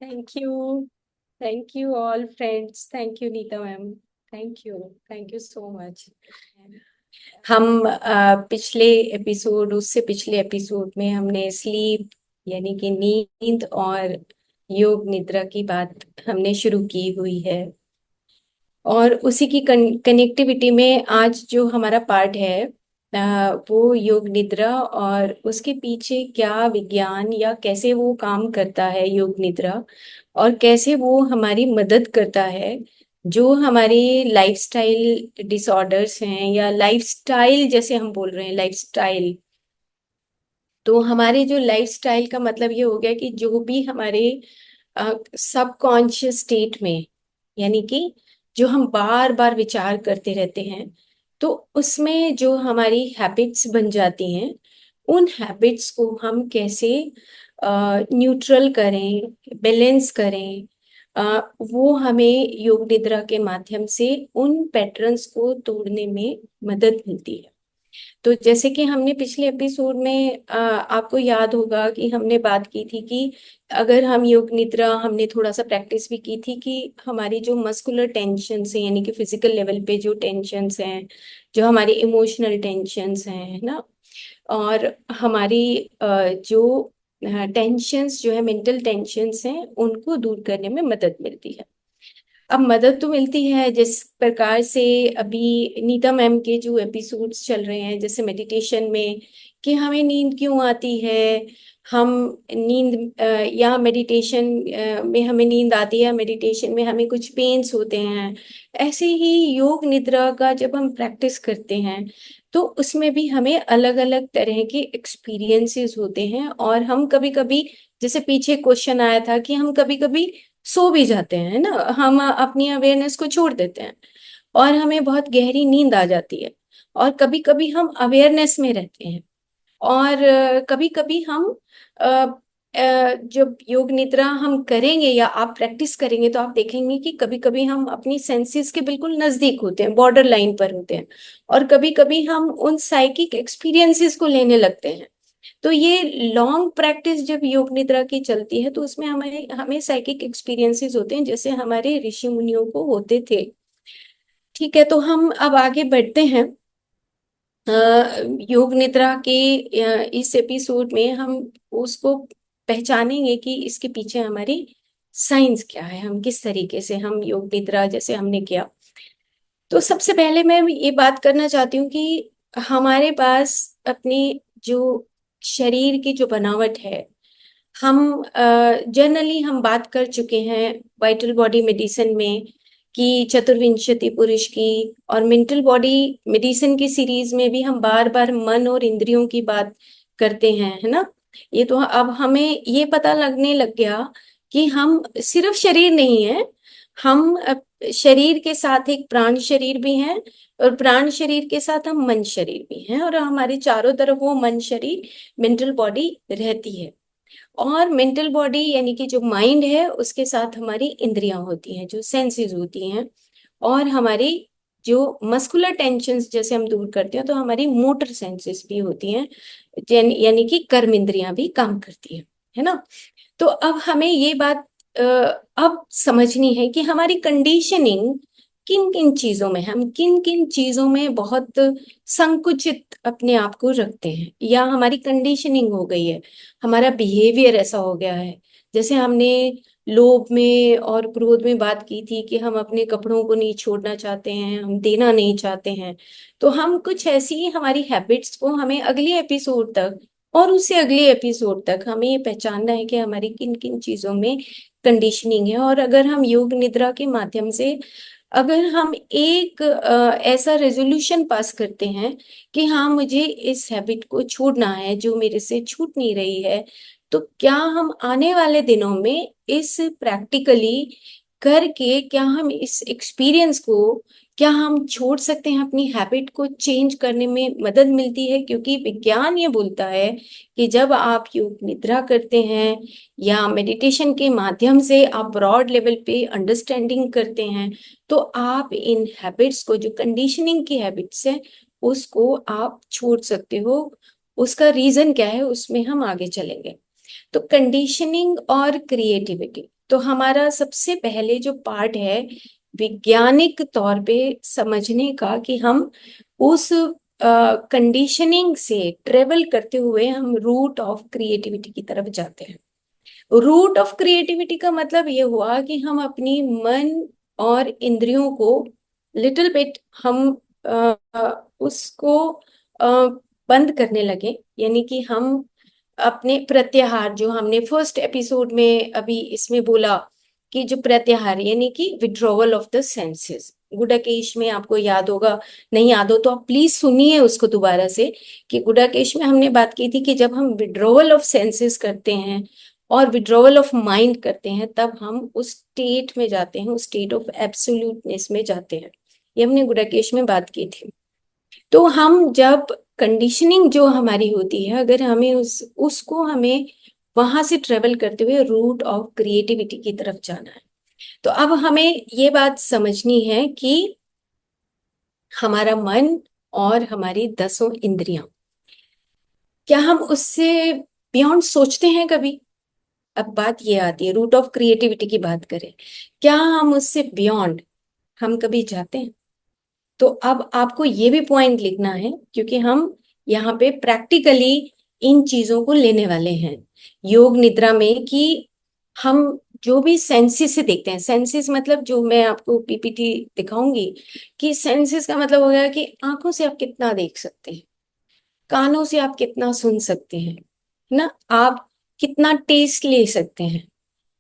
Thank you. Thank you all friends. Thank you Nita ma'am. Thank you so much. हम पिछले episode, उससे पिछले episode में हमने स्लीप यानी कि नींद और योग निद्रा की बात हमने शुरू की हुई है। और उसी की कनेक्टिविटी में आज जो हमारा पार्ट है वो योग निद्रा और उसके पीछे क्या विज्ञान या कैसे वो काम करता है योग निद्रा, और कैसे वो हमारी मदद करता है जो हमारे लाइफस्टाइल डिसऑर्डर्स हैं, या लाइफस्टाइल जैसे हम बोल रहे हैं लाइफस्टाइल। तो हमारे जो लाइफस्टाइल का मतलब ये हो गया कि जो भी हमारे सबकॉन्शियस स्टेट में, यानी कि जो हम बार बार विचार करते रहते हैं, तो उसमें जो हमारी हैबिट्स बन जाती हैं, उन हैबिट्स को हम कैसे न्यूट्रल करें, बैलेंस करें। वो हमें योग निद्रा के माध्यम से उन पैटर्न्स को तोड़ने में मदद मिलती है। तो जैसे कि हमने पिछले एपिसोड में आपको याद होगा कि हमने बात की थी कि अगर हम योग निद्रा, हमने थोड़ा सा प्रैक्टिस भी की थी कि हमारी जो मस्कुलर टेंशन है, यानी कि फिजिकल लेवल पे जो टेंशन्स हैं, जो हमारी इमोशनल टेंशन्स हैं, है ना, और हमारी जो टेंशन्स जो है, मेंटल टेंशन्स हैं, उनको दूर करने में मदद मिलती है। अब मदद तो मिलती है जिस प्रकार से अभी नीता मैम के जो एपिसोड्स चल रहे हैं, जैसे मेडिटेशन में, कि हमें नींद क्यों आती है, हम नींद या मेडिटेशन में हमें नींद आती है, मेडिटेशन में हमें कुछ पेन्स होते हैं। ऐसे ही योग निद्रा का जब हम प्रैक्टिस करते हैं, तो उसमें भी हमें अलग अलग तरह के एक्सपीरियंसेस होते हैं। और हम कभी कभी, जैसे पीछे क्वेश्चन आया था कि हम कभी कभी सो भी जाते हैं ना, हम अपनी अवेयरनेस को छोड़ देते हैं और हमें बहुत गहरी नींद आ जाती है। और कभी कभी हम अवेयरनेस में रहते हैं, और कभी कभी हम जब योग निद्रा हम करेंगे या आप प्रैक्टिस करेंगे, तो आप देखेंगे कि कभी कभी हम अपनी सेंसेस के बिल्कुल नजदीक होते हैं, बॉर्डर लाइन पर होते हैं, और कभी कभी हम उन साइकिक एक्सपीरियंसेस को लेने लगते हैं। तो ये लॉन्ग प्रैक्टिस जब योग निद्रा की चलती है, तो उसमें हमें हमें साइकिक एक्सपीरियंसेस होते हैं, जैसे हमारे ऋषि मुनियों को होते थे। ठीक है, तो हम अब आगे बढ़ते हैं। अ, योग निद्रा के इस एपिसोड में हम उसको पहचानेंगे कि इसके पीछे हमारी साइंस क्या है, हम किस तरीके से हम योग निद्रा जैसे हमने किया। तो सबसे पहले मैं ये बात करना चाहती हूँ कि हमारे पास अपनी जो शरीर की जो बनावट है, हम जनरली हम बात कर चुके हैं वाइटल बॉडी मेडिसिन में कि चतुर्विंशति पुरुष की, और मेंटल बॉडी मेडिसिन की सीरीज में भी हम बार बार मन और इंद्रियों की बात करते हैं, है ना। ये तो अब हमें ये पता लगने लग गया कि हम सिर्फ शरीर नहीं है, हम शरीर के साथ एक प्राण शरीर भी हैं, और प्राण शरीर के साथ हम मन शरीर भी हैं, और हमारे चारों तरफ वो मन शरीर, मेंटल बॉडी रहती है। और मेंटल बॉडी यानी कि जो माइंड है, उसके साथ हमारी इंद्रियां होती हैं, जो सेंसेस होती हैं, और हमारी जो मस्कुलर टेंशन्स जैसे हम दूर करते हैं, तो हमारी मोटर सेंसेस भी होती हैं, यानी कि कर्म इंद्रियां भी काम करती है ना। तो अब हमें ये बात अब समझनी है कि हमारी कंडीशनिंग किन किन चीजों में, हम किन किन चीजों में बहुत संकुचित अपने आप को रखते हैं, या हमारी कंडीशनिंग हो गई है, हमारा बिहेवियर ऐसा हो गया है। जैसे हमने लोभ में और क्रोध में बात की थी कि हम अपने कपड़ों को नहीं छोड़ना चाहते हैं, हम देना नहीं चाहते हैं। तो हम कुछ ऐसी हमारी हैबिट्स को हमें अगले एपिसोड तक और उससे अगले एपिसोड तक हमें ये पहचानना है कि हमारी किन किन चीजों में कंडीशनिंग है। और अगर हम योग निद्रा के माध्यम से, अगर हम एक ऐसा रेजोल्यूशन पास करते हैं कि हाँ, मुझे इस हैबिट को छोड़ना है जो मेरे से छूट नहीं रही है, तो क्या हम आने वाले दिनों में इस प्रैक्टिकली करके, क्या हम इस एक्सपीरियंस को, क्या हम छोड़ सकते हैं, अपनी हैबिट को चेंज करने में मदद मिलती है। क्योंकि विज्ञान ये बोलता है कि जब आप योग निद्रा करते हैं या मेडिटेशन के माध्यम से आप ब्रॉड लेवल पे अंडरस्टैंडिंग करते हैं, तो आप इन हैबिट्स को, जो कंडीशनिंग की हैबिट्स है, उसको आप छोड़ सकते हो। उसका रीजन क्या है, उसमें हम आगे चलेंगे। तो कंडीशनिंग और क्रिएटिविटी, तो हमारा सबसे पहले जो पार्ट है वैज्ञानिक तौर पे समझने का कि हम उस कंडीशनिंग से ट्रेवल करते हुए हम रूट ऑफ क्रिएटिविटी की तरफ जाते हैं। रूट ऑफ क्रिएटिविटी का मतलब ये हुआ कि हम अपनी मन और इंद्रियों को लिटिल बिट हम उसको बंद करने लगे, यानी कि हम अपने प्रत्याहार, जो हमने फर्स्ट एपिसोड में अभी इसमें बोला कि जो प्रत्याहार यानी कि withdrawal of the senses, Gudakesh में आपको याद होगा, नहीं याद हो तो आप प्लीज सुनिए उसको दोबारा से, कि गुडाकेश में हमने बात की थी कि जब हम विड्रॉवल ऑफ सेंसेस करते हैं और विड्रॉवल ऑफ माइंड करते हैं तब हम उस स्टेट में जाते हैं, उस स्टेट ऑफ एब्सोल्यूटनेस में जाते हैं। ये हमने गुडाकेश में बात की थी। तो हम जब कंडीशनिंग जो हमारी होती है, अगर हमें उसको हमें वहां से ट्रेवल करते हुए रूट ऑफ क्रिएटिविटी की तरफ जाना है, तो अब हमें ये बात समझनी है कि हमारा मन और हमारी 10 इंद्रियां, क्या हम उससे बियॉन्ड सोचते हैं कभी? अब बात ये आती है, रूट ऑफ क्रिएटिविटी की बात करें, क्या हम उससे बियॉन्ड हम कभी जाते हैं? तो अब आपको ये भी पॉइंट लिखना है, क्योंकि हम यहाँ पे प्रैक्टिकली इन चीजों को लेने वाले हैं योग निद्रा में, कि हम जो भी सेंसेस से देखते हैं, सेंसेस मतलब जो मैं आपको पीपीटी दिखाऊंगी, कि सेंसेस का मतलब हो गया कि आंखों से आप कितना देख सकते हैं, कानों से आप कितना सुन सकते हैं, है ना, आप कितना टेस्ट ले सकते हैं।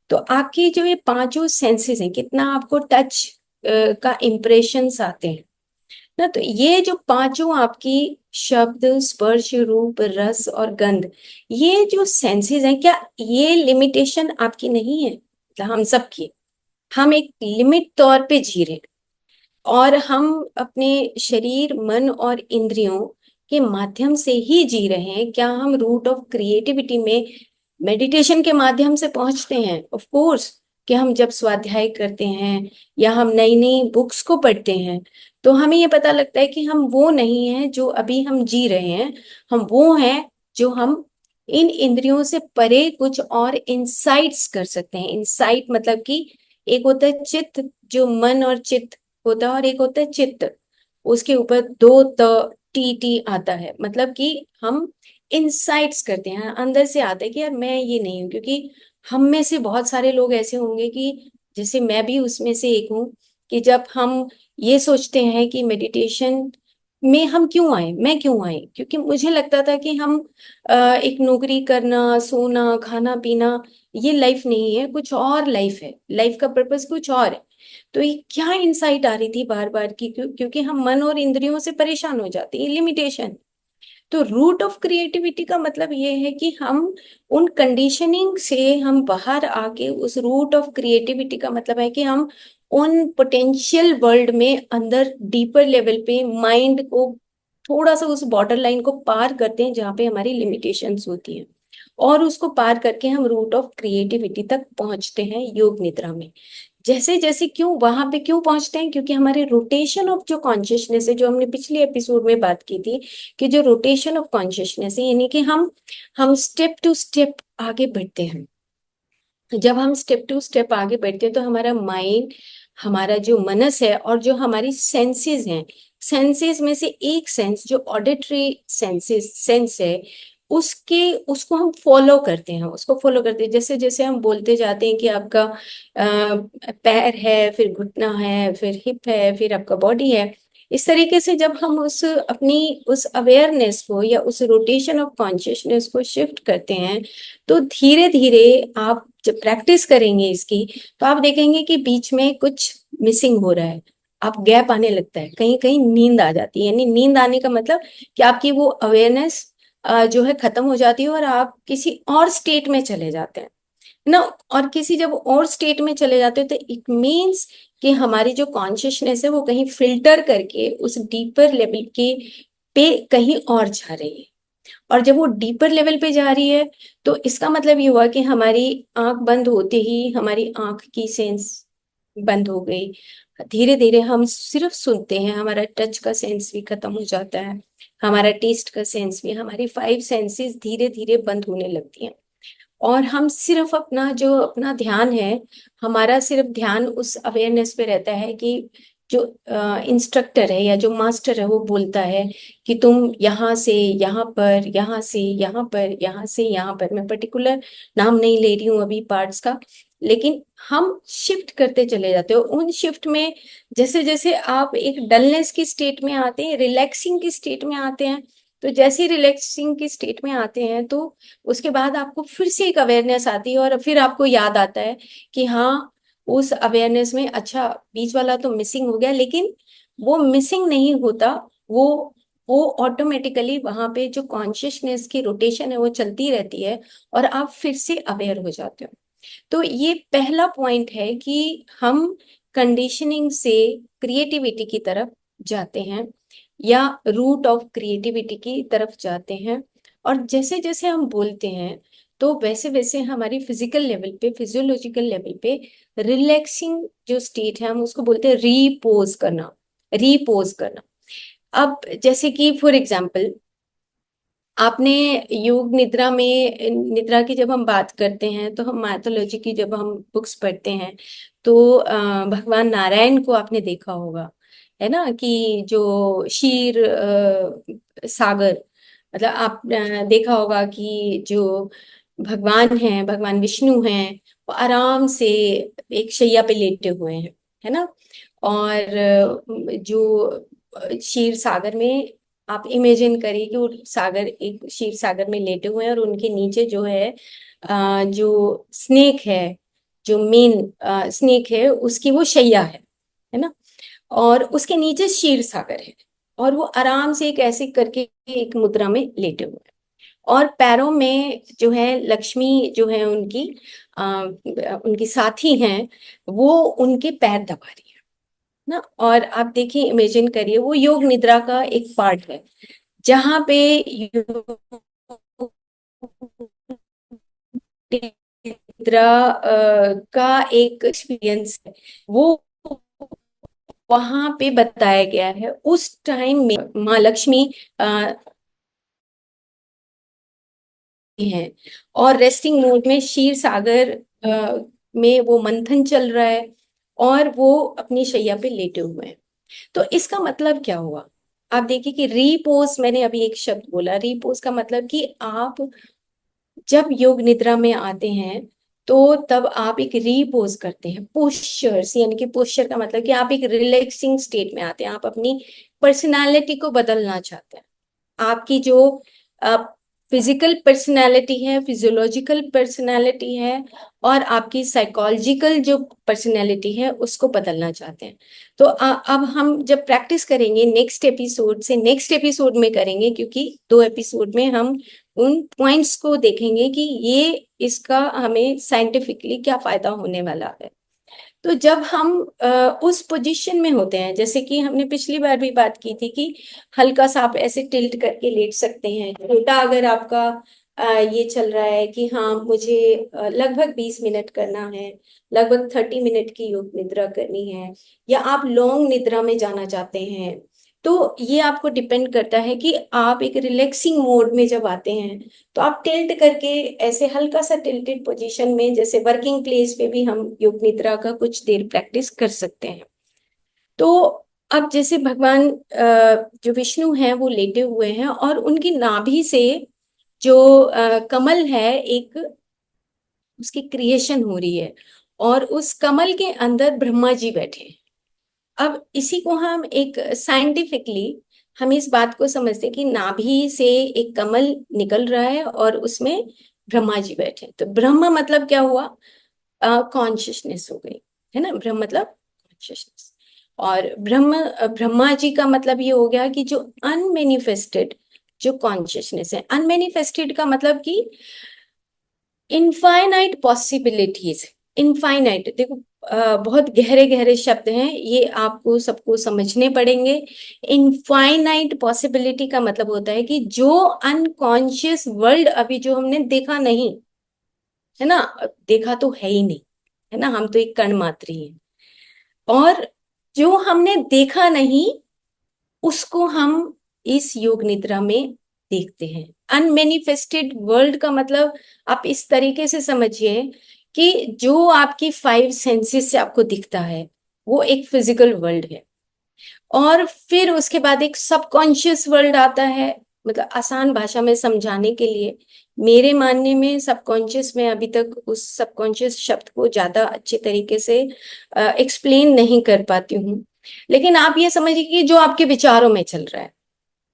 तो आपकी जो ये पांचों सेंसेस हैं, कितना आपको टच का इम्प्रेशंस आते हैं ना, तो ये जो पांचों आपकी शब्द, स्पर्श, रूप, रस और गंध, ये जो सेंसेस हैं, क्या ये लिमिटेशन आपकी नहीं है? मतलब हम सबकी, हम एक लिमिट तौर पे जी रहे हैं, और हम अपने शरीर, मन और इंद्रियों के माध्यम से ही जी रहे हैं। क्या हम रूट ऑफ क्रिएटिविटी में मेडिटेशन के माध्यम से पहुंचते हैं? Of course. कि हम जब स्वाध्याय करते हैं या हम नई नई बुक्स को पढ़ते हैं तो हमें ये पता लगता है कि हम वो नहीं हैं जो अभी हम जी रहे हैं, हम वो हैं जो हम इन इंद्रियों से परे कुछ और इंसाइट्स कर सकते हैं। इंसाइट मतलब कि एक होता है चित्त, जो मन और चित्त होता है, और एक होता है चित्त, उसके ऊपर दो टी आता है, मतलब कि हम इंसाइट्स करते हैं, अंदर से आता है कि यार मैं ये नहीं हूँ। क्योंकि हम में से बहुत सारे लोग ऐसे होंगे कि जैसे मैं भी उसमें से एक हूँ, कि जब हम ये सोचते हैं कि मेडिटेशन में हम क्यों आए, मैं क्यों आई, क्योंकि मुझे लगता था कि हम एक नौकरी करना, सोना, खाना पीना, ये लाइफ नहीं है, कुछ और लाइफ है, लाइफ का पर्पस कुछ और है। तो ये क्या इंसाइट आ रही थी बार बार की, क्योंकि हम मन और इंद्रियों से परेशान हो जाते हैं, लिमिटेशन। तो रूट ऑफ क्रिएटिविटी का मतलब ये है कि हम उन कंडीशनिंग से हम बाहर आके, उस रूट ऑफ क्रिएटिविटी का मतलब है कि हम उन पोटेंशियल वर्ल्ड में अंदर डीपर लेवल पे माइंड को थोड़ा सा उस बॉर्डर लाइन को पार करते हैं जहाँ पे हमारी लिमिटेशंस होती हैं, और उसको पार करके हम रूट ऑफ क्रिएटिविटी तक पहुंचते हैं योग निद्रा में। जैसे जैसे क्यों वहां पे क्यों पहुंचते हैं? क्योंकि हमारे रोटेशन ऑफ जो कॉन्शियसनेस है, जो हमने पिछले एपिसोड में बात की थी, कि जो रोटेशन ऑफ कॉन्शियसनेस है, यानी कि हम स्टेप टू स्टेप आगे बढ़ते हैं। जब हम स्टेप टू स्टेप आगे बढ़ते हैं तो हमारा माइंड, हमारा जो मनस है, और जो हमारी सेंसेस हैं, सेंसेस में से एक सेंस जो ऑडिटरी सेंस है, उसके उसको हम फॉलो करते हैं, उसको फॉलो करते हैं। जैसे जैसे हम बोलते जाते हैं कि आपका पैर है, फिर घुटना है, फिर हिप है, फिर आपका बॉडी है, इस तरीके से जब हम उस अपनी उस अवेयरनेस को या उस रोटेशन ऑफ कॉन्शियसनेस को शिफ्ट करते हैं, तो धीरे धीरे आप जब प्रैक्टिस करेंगे इसकी, तो आप देखेंगे कि बीच में कुछ मिसिंग हो रहा है, आप गैप आने लगता है, कहीं कहीं नींद आ जाती है। यानी नींद आने का मतलब कि आपकी वो अवेयरनेस जो है खत्म हो जाती है, और आप किसी और स्टेट में चले जाते हैं ना। और किसी जब और स्टेट में चले जाते हैं तो इट मीन्स कि हमारी जो कॉन्शियसनेस है वो कहीं फिल्टर करके उस डीपर लेवल के पे कहीं और जा रही है। और जब वो डीपर लेवल पे जा रही है तो इसका मतलब ये हुआ कि हमारी आंख बंद होते ही हमारी आंख की सेंस बंद हो गई, धीरे धीरे हम सिर्फ सुनते हैं, हमारा टच का सेंस भी खत्म हो जाता है, हमारा टेस्ट का सेंस भी, हमारी 5 सेंसेस धीरे धीरे बंद होने लगती हैं। और हम सिर्फ अपना जो अपना ध्यान है, हमारा सिर्फ ध्यान उस अवेयरनेस पे रहता है कि जो इंस्ट्रक्टर है या जो मास्टर है वो बोलता है कि तुम यहाँ से यहाँ पर, यहाँ से यहाँ पर, यहाँ से यहाँ पर, मैं पर्टिकुलर नाम नहीं ले रही हूँ अभी पार्ट्स का, लेकिन हम शिफ्ट करते चले जाते हो उन शिफ्ट में। जैसे जैसे आप एक डलनेस की स्टेट में आते हैं, रिलैक्सिंग की स्टेट में आते हैं, तो जैसे ही रिलैक्सिंग की स्टेट में आते हैं तो उसके बाद आपको फिर से एक अवेयरनेस आती है और फिर आपको याद आता है कि हाँ, उस अवेयरनेस में अच्छा बीच वाला तो मिसिंग हो गया, लेकिन वो मिसिंग नहीं होता, वो वो ऑटोमेटिकली वहां पे जो कॉन्शियसनेस की रोटेशन है वो चलती रहती है और आप फिर से अवेयर हो जाते हो। तो ये पहला पॉइंट है कि हम कंडीशनिंग से क्रिएटिविटी की तरफ जाते हैं या रूट ऑफ क्रिएटिविटी की तरफ जाते हैं। और जैसे जैसे हम बोलते हैं तो वैसे वैसे हमारी फिजिकल लेवल पे, फिजियोलॉजिकल लेवल पे रिलैक्सिंग जो स्टेट है हम उसको बोलते हैं रीपोज करना, रीपोज करना। अब जैसे कि फॉर एग्जाम्पल आपने योग निद्रा में, निद्रा की जब हम बात करते हैं तो हम माइथोलॉजी की जब हम बुक्स पढ़ते हैं तो भगवान नारायण को आपने देखा होगा, है ना, कि जो क्षीर सागर, मतलब आप देखा होगा कि जो भगवान हैं, भगवान विष्णु हैं, वो आराम से एक शैया पे लेटे हुए हैं, है ना। और जो क्षीर सागर में आप इमेजिन करिए कि वो सागर, एक क्षीर सागर में लेटे हुए हैं और उनके नीचे जो है जो स्नेक है, जो मेन स्नेक है उसकी वो शैया है ना। और उसके नीचे क्षीर सागर है और वो आराम से एक ऐसे करके एक मुद्रा में लेटे हुए हैं और पैरों में जो है लक्ष्मी जो है उनकी उनकी साथी हैं, वो उनके पैर दबा रही है ना। और आप देखिए, इमेजिन करिए, वो योग निद्रा का एक पार्ट है जहां पे योग निद्रा का एक एक्सपीरियंस है, वो वहां पे बताया गया है। उस टाइम में माँ लक्ष्मी हैं और रेस्टिंग मोड में क्षीर सागर में वो मंथन चल रहा है और वो अपनी शैया पे लेटे हुए हैं। तो इसका मतलब क्या हुआ? आप देखिए कि रीपोज, मैंने अभी एक शब्द बोला रीपोज का मतलब कि आप जब योग निद्रा में आते हैं तो तब आप एक रीपोज करते हैं, पोस्चर्स, यानी कि पोस्चर का मतलब कि आप एक रिलैक्सिंग स्टेट में आते हैं, आप अपनी पर्सनालिटी को बदलना चाहते हैं। आपकी जो फिजिकल पर्सनालिटी है, फिजियोलॉजिकल पर्सनालिटी है और आपकी साइकोलॉजिकल जो पर्सनालिटी है उसको बदलना चाहते हैं। तो अब हम जब प्रैक्टिस करेंगे नेक्स्ट एपिसोड से, नेक्स्ट एपिसोड में करेंगे क्योंकि 2 एपिसोड में हम उन पॉइंट्स को देखेंगे कि ये इसका हमें साइंटिफिकली क्या फायदा होने वाला है। तो जब हम उस पोजीशन में होते हैं, जैसे कि हमने पिछली बार भी बात की थी कि हल्का सा आप ऐसे टिल्ट करके लेट सकते हैं, छोटा अगर आपका ये चल रहा है कि हाँ मुझे लगभग 20 मिनट करना है, लगभग 30 मिनट की योग निद्रा करनी है, या आप लॉन्ग निद्रा में जाना चाहते हैं, तो ये आपको डिपेंड करता है कि आप एक रिलैक्सिंग मोड में जब आते हैं तो आप टिल्ट करके ऐसे हल्का सा टिल्टेड पोजीशन में, जैसे वर्किंग प्लेस पे भी हम योग निद्रा का कुछ देर प्रैक्टिस कर सकते हैं। तो अब जैसे भगवान जो विष्णु हैं वो लेटे हुए हैं और उनकी नाभि से जो कमल है, एक उसकी क्रिएशन हो रही है और उस कमल के अंदर ब्रह्मा जी बैठे हैं। अब इसी को हम एक साइंटिफिकली हम इस बात को समझते हैं कि नाभि से एक कमल निकल रहा है और उसमें ब्रह्मा जी बैठे हैं। तो ब्रह्म मतलब क्या हुआ? कॉन्शियसनेस हो गई, है ना। ब्रह्म मतलब कॉन्शियसनेस। और ब्रह्मा जी का मतलब ये हो गया कि जो अनमेनिफेस्टेड जो कॉन्शियसनेस है, अनमेनिफेस्टेड का मतलब कि इनफाइनाइट पॉसिबिलिटीज, इनफाइनाइट, देखो बहुत गहरे गहरे शब्द हैं, ये आपको सबको समझने पड़ेंगे। इनफाइनाइट पॉसिबिलिटी का मतलब होता है कि जो अनकॉन्शियस वर्ल्ड अभी जो हमने देखा नहीं, है ना, देखा तो है ही नहीं, है ना, हम तो एक कण मात्र ही हैं, और जो हमने देखा नहीं उसको हम इस योग निद्रा में देखते हैं। अनमेनिफेस्टेड वर्ल्ड का मतलब आप इस तरीके से समझिए कि जो आपकी 5 सेंसेस से आपको दिखता है वो एक फिजिकल वर्ल्ड है, और फिर उसके बाद एक सबकॉन्शियस वर्ल्ड आता है। मतलब आसान भाषा में समझाने के लिए, मेरे मानने में सबकॉन्शियस में अभी तक उस सबकॉन्शियस शब्द को ज्यादा अच्छे तरीके से एक्सप्लेन नहीं कर पाती हूँ, लेकिन आप ये समझिए कि जो आपके विचारों में चल रहा है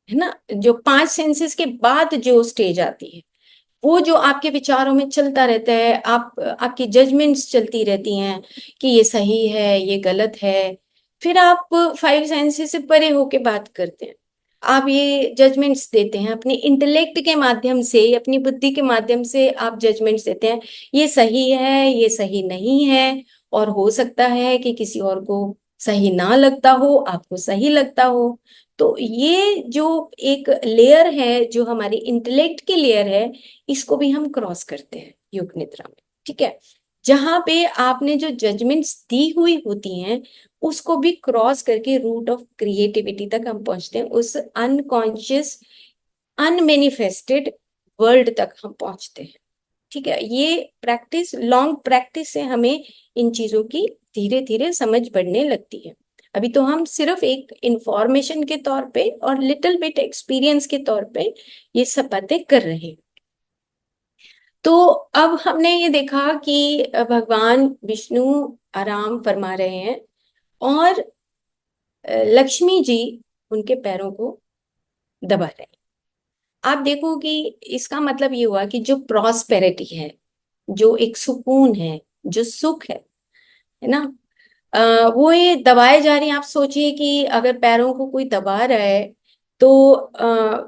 ना, जो 5 सेंसेस के बाद जो स्टेज आती है वो जो आपके विचारों में चलता रहता है, आपकी जजमेंट्स चलती रहती हैं कि ये सही है ये गलत है। फिर आप 5 सेंसेस से परे होके बात करते हैं, आप ये जजमेंट्स देते हैं अपने इंटेलेक्ट के माध्यम से, अपनी बुद्धि के माध्यम से आप जजमेंट्स देते हैं, ये सही है ये सही नहीं है, और हो सकता है कि किसी और को सही ना लगता हो, आपको सही लगता हो। तो ये जो एक लेयर है जो हमारी इंटेलेक्ट की लेयर है, इसको भी हम क्रॉस करते हैं योग निद्रा में। ठीक है, जहां पे आपने जो जजमेंट्स दी हुई होती हैं उसको भी क्रॉस करके रूट ऑफ क्रिएटिविटी तक हम पहुंचते हैं, उस अनकॉन्शियस अनमेनिफेस्टेड वर्ल्ड तक हम पहुंचते हैं। ठीक है, ये प्रैक्टिस, लॉन्ग प्रैक्टिस से हमें इन चीजों की धीरे धीरे समझ बढ़ने लगती है। अभी तो हम सिर्फ एक इंफॉर्मेशन के तौर पे और लिटिल बिट एक्सपीरियंस के तौर पे ये सब बातें कर रहे हैं। तो अब हमने ये देखा कि भगवान विष्णु आराम फरमा रहे हैं, और लक्ष्मी जी उनके पैरों को दबा रहे हैं। आप देखो कि इसका मतलब ये हुआ कि जो प्रॉस्पेरिटी है, जो एक सुकून है, जो सुख है ना, वो ये दबाए जा रही हैं। आप सोचिए कि अगर पैरों को कोई दबा रहा है तो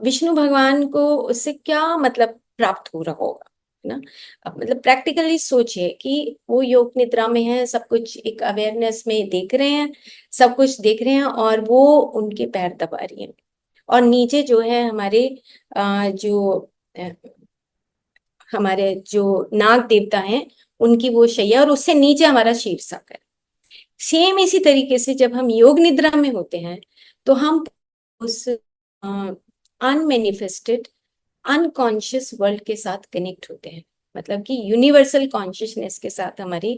विष्णु भगवान को उससे क्या मतलब प्राप्त हो रहा होगा, है ना। अब मतलब प्रैक्टिकली सोचिए कि वो योग निद्रा में है, सब कुछ एक अवेयरनेस में देख रहे हैं, सब कुछ देख रहे हैं, और वो उनके पैर दबा रही हैं, और नीचे जो है हमारे अ, हमारे जो नाग देवता हैं उनकी वो शैया, और उससे नीचे हमारा शिव सागर। सेम इसी तरीके से जब हम योग निद्रा में होते हैं तो हम उस अनमेनिफेस्टेड अनकॉन्शियस वर्ल्ड के साथ कनेक्ट होते हैं, मतलब कि यूनिवर्सल कॉन्शियसनेस के साथ हमारी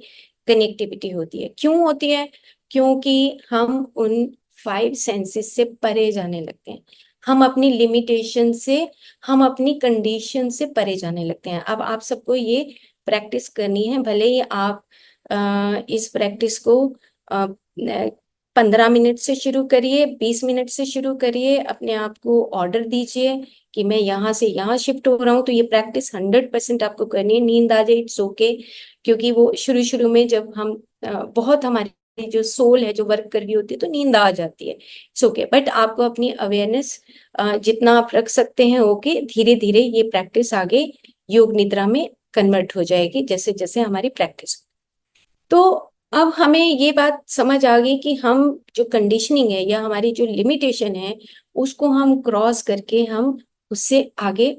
कनेक्टिविटी होती है। क्यों होती है? क्योंकि हम उन 5 सेंसेस से परे जाने लगते हैं, हम अपनी लिमिटेशन से, हम अपनी कंडीशन से परे जाने लगते हैं। अब आप सबको ये प्रैक्टिस करनी है, भले ही आप इस प्रैक्टिस को 15 मिनट से शुरू करिए, 20 मिनट से शुरू करिए, अपने आप को ऑर्डर दीजिए कि मैं यहाँ से यहाँ शिफ्ट हो रहा हूँ। तो ये प्रैक्टिस 100% आपको करनी है। नींद आ जाए इट्स ओके, क्योंकि वो शुरू शुरू में जब हम बहुत हमारी जो सोल है जो वर्क कर रही होती है तो नींद आ जाती है, इट्स ओके, बट आपको अपनी अवेयरनेस जितना आप रख सकते हैं ओके, धीरे धीरे ये प्रैक्टिस आगे योग निद्रा में कन्वर्ट हो जाएगी जैसे जैसे हमारी प्रैक्टिस। तो अब हमें ये बात समझ आ गई कि हम जो कंडीशनिंग है या हमारी जो लिमिटेशन है उसको हम क्रॉस करके हम उससे आगे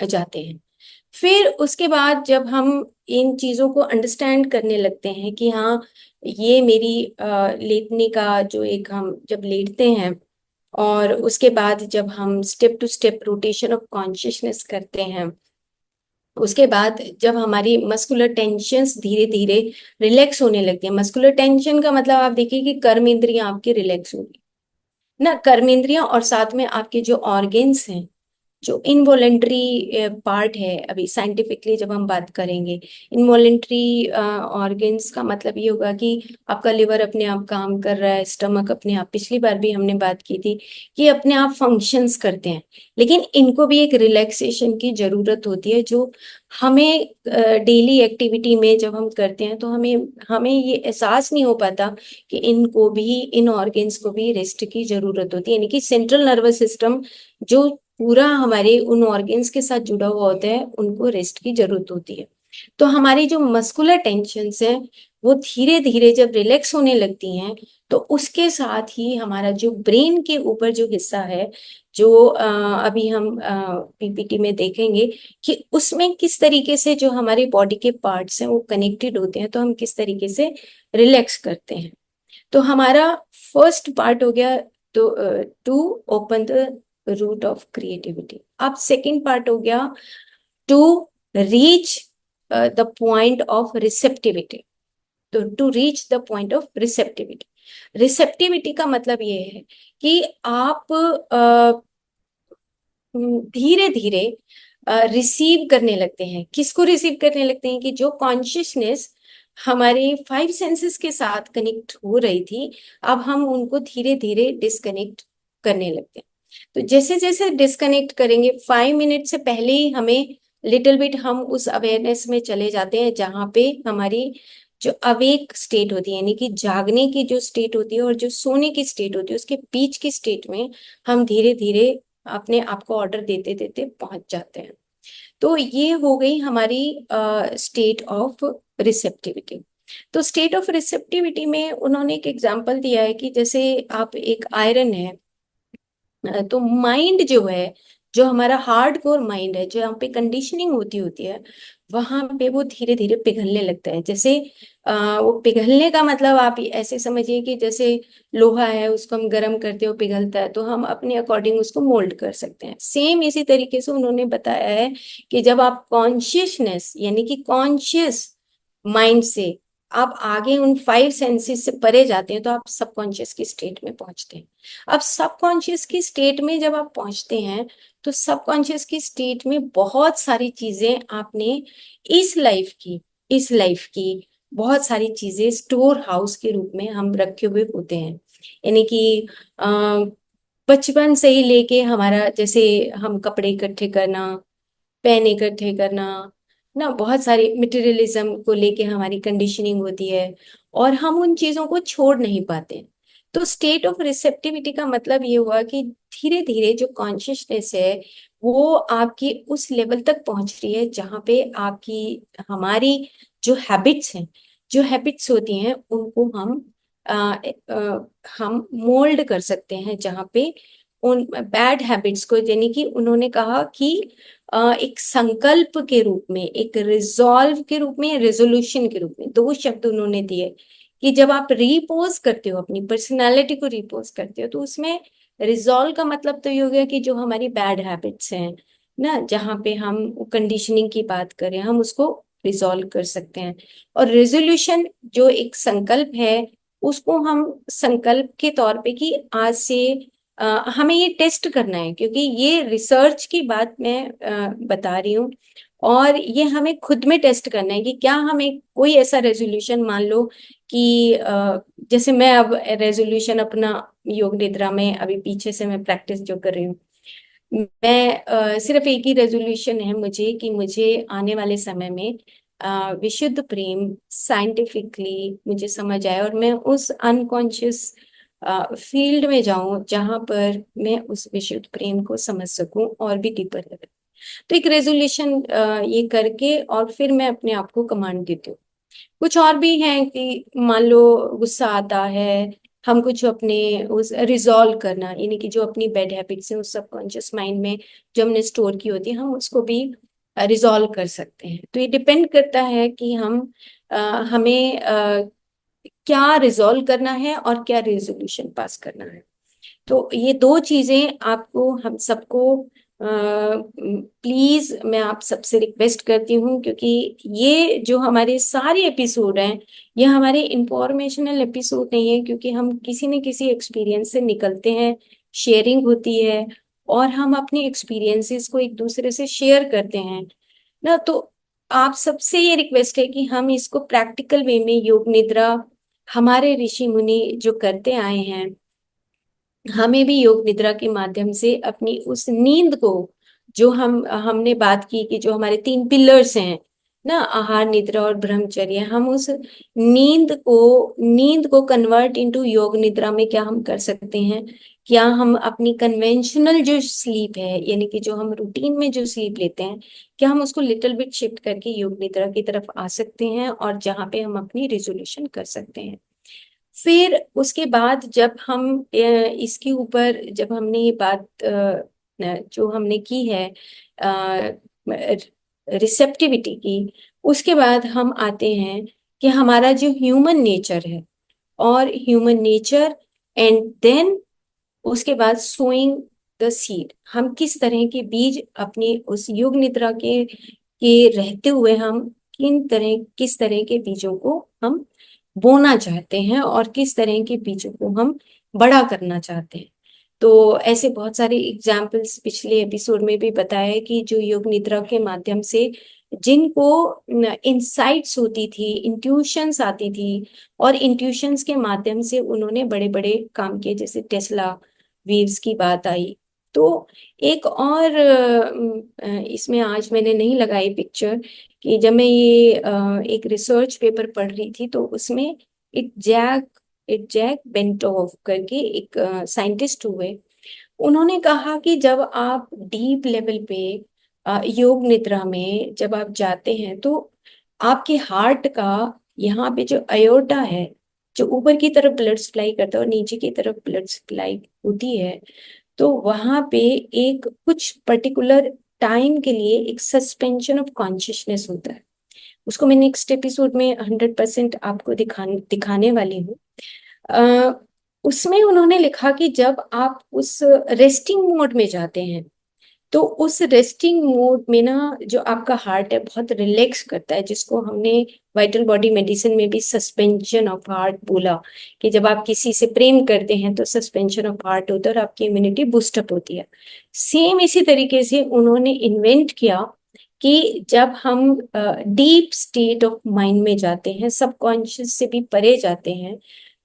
जाते हैं। फिर उसके बाद जब हम इन चीजों को अंडरस्टैंड करने लगते हैं कि हाँ, ये मेरी लेटने का जो एक, हम जब लेटते हैं और उसके बाद जब हम step two step rotation of consciousness करते हैं, उसके बाद जब हमारी मस्कुलर टेंशन्स धीरे धीरे रिलैक्स होने लगती है। मस्कुलर टेंशन का मतलब आप देखिए कि कर्म इंद्रियां आपकी रिलैक्स होगी ना, कर्म इंद्रियां, और साथ में आपके जो ऑर्गेन्स हैं, जो इनवॉलेंट्री पार्ट है, अभी साइंटिफिकली जब हम बात करेंगे इनवॉलेंट्री ऑर्गेन्स का मतलब ये होगा कि आपका लिवर अपने आप काम कर रहा है, स्टमक अपने आप, पिछली बार भी हमने बात की थी कि अपने आप फंक्शंस करते हैं, लेकिन इनको भी एक रिलैक्सेशन की जरूरत होती है, जो हमें डेली एक्टिविटी में जब हम करते हैं तो हमें हमें ये एहसास नहीं हो पाता कि इनको भी, इन ऑर्गेन्स को भी रेस्ट की जरूरत होती है। यानी कि सेंट्रल नर्वस सिस्टम जो पूरा हमारे उन ऑर्गेन्स के साथ जुड़ा हुआ होता है उनको रेस्ट की जरूरत होती है। तो हमारी जो मस्कुलर टेंशन्स है वो धीरे धीरे जब रिलैक्स होने लगती हैं तो उसके साथ ही हमारा जो ब्रेन के ऊपर जो हिस्सा है, जो अभी हम पीपीटी में देखेंगे कि उसमें किस तरीके से जो हमारे बॉडी के पार्ट्स हैं वो कनेक्टेड होते हैं, तो हम किस तरीके से रिलैक्स करते हैं। तो हमारा फर्स्ट पार्ट हो गया, तो to open the root of creativity. अब सेकेंड पार्ट हो गया to reach the point of receptivity. तो to reach the point of receptivity, receptivity का मतलब ये है कि आप धीरे धीरे रिसीव करने लगते हैं। किसको रिसीव करने लगते हैं? कि जो कॉन्शियसनेस हमारे फाइव सेंसेस के साथ कनेक्ट हो रही थी, अब हम उनको धीरे धीरे डिस्कनेक्ट करने लगते हैं। तो जैसे जैसे डिस्कनेक्ट करेंगे, 5 मिनट से पहले ही हमें लिटिल बिट हम उस अवेयरनेस में चले जाते हैं जहाँ पे हमारी जो अवेक स्टेट होती है, यानी कि जागने की जो स्टेट होती है और जो सोने की स्टेट होती है, उसके बीच की स्टेट में हम धीरे धीरे अपने आप को ऑर्डर देते देते पहुंच जाते हैं। तो ये हो गई हमारी स्टेट ऑफ रिसेप्टिविटी। तो स्टेट ऑफ रिसेप्टिविटी में उन्होंने एक एग्जांपल दिया है कि जैसे आप एक आयरन है, तो माइंड जो है, जो हमारा हार्ड कोर माइंड है, जो यहाँ पे कंडीशनिंग होती होती है, वहां पे वो धीरे धीरे पिघलने लगता है। जैसे वो पिघलने का मतलब आप ऐसे समझिए कि जैसे लोहा है, उसको हम गर्म करते हो, पिघलता है, तो हम अपने अकॉर्डिंग उसको मोल्ड कर सकते हैं। सेम इसी तरीके से उन्होंने बताया है कि जब आप कॉन्शियसनेस यानी कि कॉन्शियस माइंड से आप आगे उन फाइव सेंसेस से परे जाते हैं, तो आप सबकॉन्शियस की स्टेट में पहुंचते हैं। अब सबकॉन्शियस की स्टेट में जब आप पहुंचते हैं, तो सबकॉन्शियस की स्टेट में बहुत सारी चीजें आपने इस लाइफ की बहुत सारी चीजें स्टोर हाउस के रूप में हम रखे हुए होते हैं। यानी कि बचपन से ही लेके हमारा, जैसे हम कपड़े इकट्ठे करना, पेन इकट्ठे करना ना, बहुत सारी मटेरियलिज्म को लेके हमारी कंडीशनिंग होती है और हम उन चीजों को छोड़ नहीं पाते। तो स्टेट ऑफ रिसेप्टिविटी का मतलब ये हुआ कि धीरे धीरे जो कॉन्शियसनेस है वो आपकी उस लेवल तक पहुंच रही है जहाँ पे आपकी हमारी जो हैबिट्स हैं, जो हैबिट्स होती हैं उनको आ, हम मोल्ड कर सकते हैं, जहाँ पे उन बैड हैबिट्स को, यानी कि उन्होंने कहा कि एक संकल्प के रूप में, एक रिजॉल्व के रूप में, रेजोल्यूशन के रूप में, दो शब्द उन्होंने दिए कि जब आप रीपोज करते हो, अपनी पर्सनालिटी को रीपोज करते हो, तो उसमें रिजॉल्व का मतलब तो ये हो गया कि जो हमारी बैड हैबिट्स हैं ना, जहाँ पे हम कंडीशनिंग की बात करें, हम उसको रिजॉल्व कर सकते हैं। और रेजोल्यूशन जो एक संकल्प है, उसको हम संकल्प के तौर पे कि आज से हमें ये टेस्ट करना है, क्योंकि ये रिसर्च की बात मैं बता रही हूँ, और ये हमें खुद में टेस्ट करना है कि क्या हमें कोई ऐसा रेजोल्यूशन, मान लो कि जैसे मैं अब रेजोल्यूशन अपना योग निद्रा में अभी पीछे से मैं प्रैक्टिस जो कर रही हूँ, मैं सिर्फ एक ही रेजोल्यूशन है मुझे कि मुझे आने वाले समय में विशुद्ध प्रेम साइंटिफिकली मुझे समझ आए और मैं उस अनकॉन्शियस फील्ड में जाऊं जहां पर मैं उस विशुद्ध प्रेम को समझ सकूं और भी डीपर लेवल। तो एक रेजोल्यूशन ये करके और फिर मैं अपने आप को कमांड देती हूँ। कुछ और भी हैं कि मान लो गुस्सा आता है, हम कुछ अपने उस रिजॉल्व करना, यानी कि जो अपनी बैड हैबिट्स हैं उस सबकॉन्शियस माइंड में जो हमने स्टोर की होती है, हम उसको भी रिजॉल्व कर सकते हैं। तो ये डिपेंड करता है कि हमें क्या रिजॉल्व करना है और क्या रेजोल्यूशन पास करना है। तो ये दो चीजें आपको, हम सबको प्लीज मैं आप सबसे रिक्वेस्ट करती हूँ, क्योंकि ये जो हमारे सारे एपिसोड हैं, ये हमारे इंफॉर्मेशनल एपिसोड नहीं है, क्योंकि हम किसी न किसी एक्सपीरियंस से निकलते हैं, शेयरिंग होती है और हम अपने एक्सपीरियंसेस को एक दूसरे से शेयर करते हैं ना। तो आप सबसे ये रिक्वेस्ट है कि हम इसको प्रैक्टिकल वे में, योग निद्रा हमारे ऋषि मुनि जो करते आए हैं, हमें भी योग निद्रा के माध्यम से अपनी उस नींद को, जो हमने बात की कि जो हमारे 3 पिलर्स हैं ना, आहार, निद्रा और ब्रह्मचर्य, हम उस नींद को कन्वर्ट इनटू योग निद्रा में क्या हम कर सकते हैं? क्या हम अपनी कन्वेंशनल जो स्लीप है, यानी कि जो हम रूटीन में जो स्लीप लेते हैं, क्या हम उसको लिटिल बिट शिफ्ट करके योग निद्रा की तरफ आ सकते हैं, और जहाँ पे हम अपनी रिजोल्यूशन कर सकते हैं। फिर उसके बाद जब हम इसके ऊपर, जब हमने ये बात जो हमने की है रिसेप्टिविटी की, उसके बाद हम आते हैं कि हमारा जो ह्यूमन नेचर है, और ह्यूमन नेचर, एंड देन उसके बाद सोइंग द सीड, हम किस तरह के बीज अपनी उस योग निद्रा के रहते हुए हम किस तरह के बीजों को हम बोना चाहते हैं और किस तरह के बीजों को हम बड़ा करना चाहते हैं। तो ऐसे बहुत सारे एग्जाम्पल्स पिछले एपिसोड में भी बताया है कि जो योग निद्रा के माध्यम से जिनको इंसाइट्स होती थी, इंट्यूशंस आती थी, और इंट्यूशंस के माध्यम से उन्होंने बड़े बड़े काम किए, जैसे टेस्ला वेव्स की बात आई। तो एक और इसमें आज मैंने नहीं लगाई पिक्चर, कि जब मैं ये एक रिसर्च पेपर पढ़ रही थी तो उसमें इट जैक जैक बेंटोव करके एक साइंटिस्ट हुए। उन्होंने कहा कि जब आप डीप लेवल पे योग निद्रा में जब आप जाते हैं तो आपके हार्ट का यहाँ पे जो अयोटा है, जो ऊपर की तरफ ब्लड सप्लाई करता है और नीचे की तरफ ब्लड सप्लाई होती है, तो वहां पे एक कुछ पर्टिकुलर टाइम के लिए एक सस्पेंशन ऑफ कॉन्शियसनेस होता है। उसको मैं नेक्स्ट एपिसोड में 100% आपको दिखाने वाली हूँ। अ, उसमें उन्होंने लिखा कि जब आप उस रेस्टिंग मोड में जाते हैं तो उस रेस्टिंग मोड में ना जो आपका हार्ट है बहुत रिलैक्स करता है, जिसको हमने वाइटल बॉडी मेडिसिन में भी सस्पेंशन ऑफ हार्ट बोला, कि जब आप किसी से प्रेम करते हैं तो सस्पेंशन ऑफ हार्ट होता है और आपकी इम्यूनिटी बूस्टअप होती है। सेम इसी तरीके से उन्होंने इन्वेंट किया कि जब हम डीप स्टेट ऑफ माइंड में जाते हैं, सबकॉन्शियस से भी परे जाते हैं,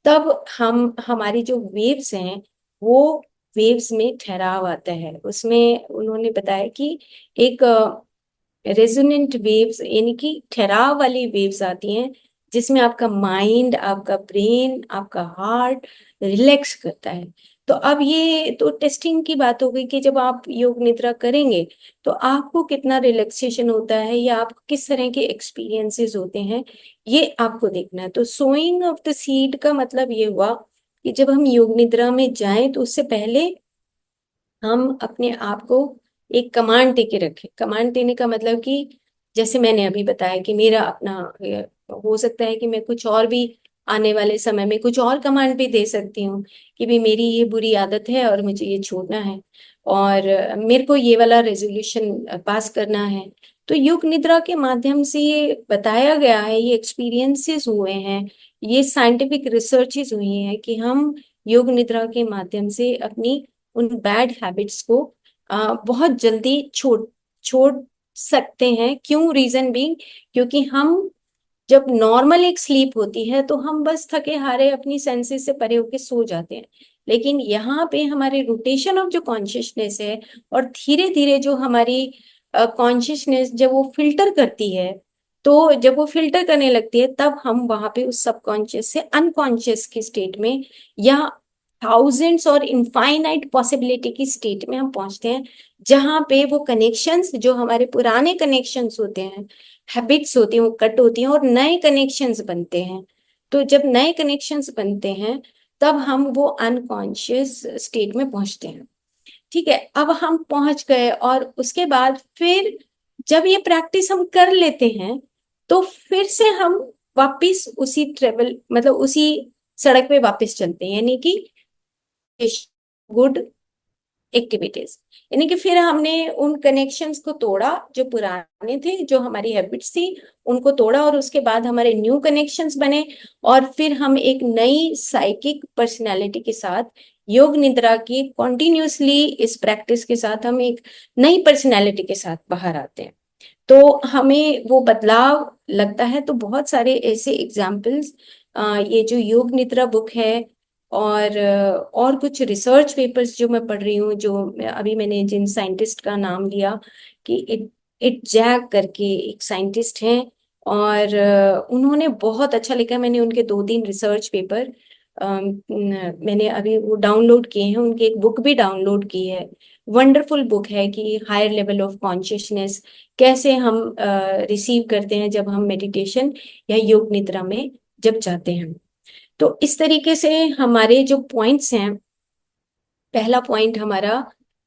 तब हम हमारी जो वेव्स हैं वो वेव्स में ठहराव आता है। उसमें उन्होंने बताया कि एक रेजोनेंट वेव्स यानी कि ठहराव वाली वेव्स आती हैं, जिसमें आपका माइंड, आपका ब्रेन, आपका हार्ट रिलैक्स करता है। तो अब ये तो टेस्टिंग की बात हो गई कि जब आप योग निद्रा करेंगे तो आपको कितना रिलैक्सेशन होता है या आपको किस तरह के एक्सपीरियंसेस होते हैं, ये आपको देखना है। तो सोइंग ऑफ द सीड का मतलब ये हुआ कि जब हम योग निद्रा में जाएं तो उससे पहले हम अपने आप को एक कमांड दे के रखें। कमांड देने का मतलब कि जैसे मैंने अभी बताया कि मेरा अपना हो सकता है कि मैं कुछ और भी आने वाले समय में कुछ और कमांड भी दे सकती हूँ कि भी मेरी ये बुरी आदत है और मुझे ये छोड़ना है, और मेरे को ये वाला रेजोल्यूशन पास करना है। तो योग निद्रा के माध्यम से ये बताया गया है, ये एक्सपीरियंसेस हुए हैं, ये साइंटिफिक रिसर्चेस हुई हैं कि हम योग निद्रा के माध्यम से अपनी उन बैड हैबिट्स को बहुत जल्दी छोड़ छोड़ सकते हैं। क्यों? रीजन बीइंग, क्योंकि हम जब नॉर्मल एक स्लीप होती है तो हम बस थके हारे अपनी सेंसेस से परे होके सो जाते हैं, लेकिन यहाँ पे हमारे रोटेशन ऑफ जो कॉन्शियसनेस है और धीरे धीरे जो हमारी कॉन्शियसनेस जब वो फिल्टर करती है, तो जब वो फिल्टर करने लगती है तब हम वहां पे उस सबकॉन्शियस से अनकॉन्शियस की स्टेट में या थाउजेंड्स और इनफाइनाइट पॉसिबिलिटी की स्टेट में हम पहुंचते हैं, जहां पे वो कनेक्शंस जो हमारे पुराने कनेक्शंस होते हैं, हैबिट्स होती हैं, वो कट होती हैं और नए कनेक्शंस बनते हैं। तो जब नए कनेक्शंस बनते हैं तब हम वो अनकॉन्शियस स्टेट में पहुंचते हैं। ठीक है, अब हम पहुंच गए और उसके बाद फिर जब ये प्रैक्टिस हम कर लेते हैं तो फिर से हम वापिस उसी ट्रेवल मतलब उसी सड़क पे वापस चलते हैं, यानी कि गुड एक्टिविटीज। यानी कि फिर हमने उन कनेक्शंस को तोड़ा जो पुराने थे, जो हमारी हैबिट्स थी उनको तोड़ा, और उसके बाद हमारे न्यू कनेक्शंस बने, और फिर हम एक नई साइकिक पर्सनालिटी के साथ योग निद्रा की कॉन्टिन्यूसली इस प्रैक्टिस के साथ हम एक नई पर्सनालिटी के साथ बाहर आते हैं। तो हमें वो बदलाव लगता है। तो बहुत सारे ऐसे एग्जाम्पल्स ये जो योग निद्रा बुक है और कुछ रिसर्च पेपर्स जो मैं पढ़ रही हूँ, जो अभी मैंने जिन साइंटिस्ट का नाम लिया कि इट जैक करके एक साइंटिस्ट हैं, और उन्होंने बहुत अच्छा लिखा। मैंने उनके 2-3 रिसर्च पेपर मैंने अभी वो डाउनलोड किए हैं, उनकी एक बुक भी डाउनलोड की है। वंडरफुल बुक है कि हायर लेवल ऑफ कॉन्शियसनेस कैसे हम रिसीव करते हैं जब हम मेडिटेशन या योग निद्रा में जब जाते हैं। तो इस तरीके से हमारे जो पॉइंट्स हैं, पहला पॉइंट हमारा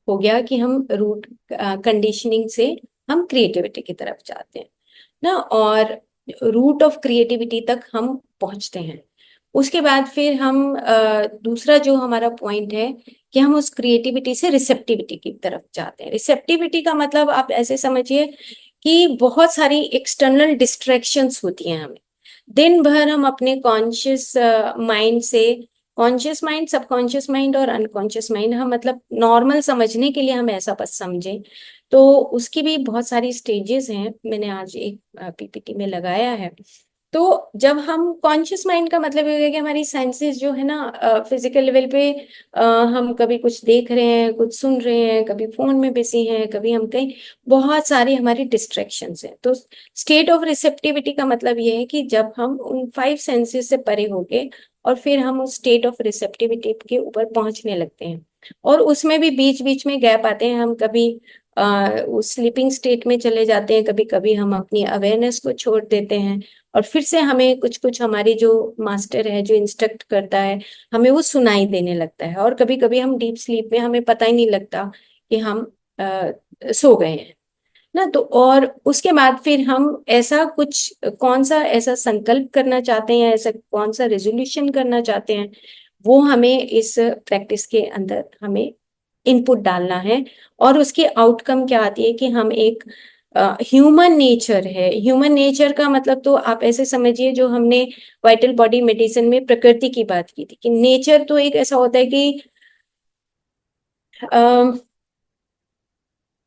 हो गया कि हम रूट कंडीशनिंग से हम क्रिएटिविटी की तरफ जाते हैं ना, और रूट ऑफ क्रिएटिविटी तक हम पहुंचते हैं। उसके बाद फिर हम दूसरा जो हमारा पॉइंट है कि हम उस क्रिएटिविटी से रिसेप्टिविटी की तरफ जाते हैं। रिसेप्टिविटी का मतलब आप ऐसे समझिए कि बहुत सारी एक्सटर्नल डिस्ट्रैक्शंस होती हैं हमें। दिन भर हम अपने कॉन्शियस माइंड से, कॉन्शियस माइंड, सबकॉन्शियस माइंड और अनकॉन्शियस माइंड, हम मतलब नॉर्मल समझने के लिए हम ऐसा बस समझें तो उसकी भी बहुत सारी स्टेजेस हैं, मैंने आज एक पीपीटी में लगाया है। तो जब हम कॉन्शियस माइंड का मतलब ये है कि हमारी सेंसेस जो है ना फिजिकल लेवल पे, हम कभी कुछ देख रहे हैं, कुछ सुन रहे हैं, कभी फोन में बिजी हैं, कभी हम कहीं, बहुत सारी हमारी डिस्ट्रैक्शंस हैं। तो स्टेट ऑफ रिसेप्टिविटी का मतलब ये है कि जब हम उन 5 सेंसेस से परे हो गए और फिर हम उस स्टेट ऑफ रिसेप्टिविटी के ऊपर पहुंचने लगते हैं। और उसमें भी बीच बीच में गैप आते हैं, हम कभी उस स्लीपिंग स्टेट में चले जाते हैं, कभी कभी हम अपनी अवेयरनेस को छोड़ देते हैं और फिर से हमें कुछ कुछ, हमारी जो मास्टर है जो इंस्ट्रक्ट करता है, हमें वो सुनाई देने लगता है। और कभी कभी हम डीप स्लीप में, हमें पता ही नहीं लगता कि हम सो गए हैं ना। तो और उसके बाद फिर हम ऐसा कुछ, कौन सा ऐसा संकल्प करना चाहते हैं या ऐसा कौन सा रेजोल्यूशन करना चाहते हैं, वो हमें इस प्रैक्टिस के अंदर हमें इनपुट डालना है। और उसकी आउटकम क्या आती है कि हम एक, ह्यूमन नेचर है, ह्यूमन नेचर का मतलब तो आप ऐसे समझिए, जो हमने वाइटल बॉडी मेडिसिन में प्रकृति की बात की थी कि नेचर तो एक ऐसा होता है कि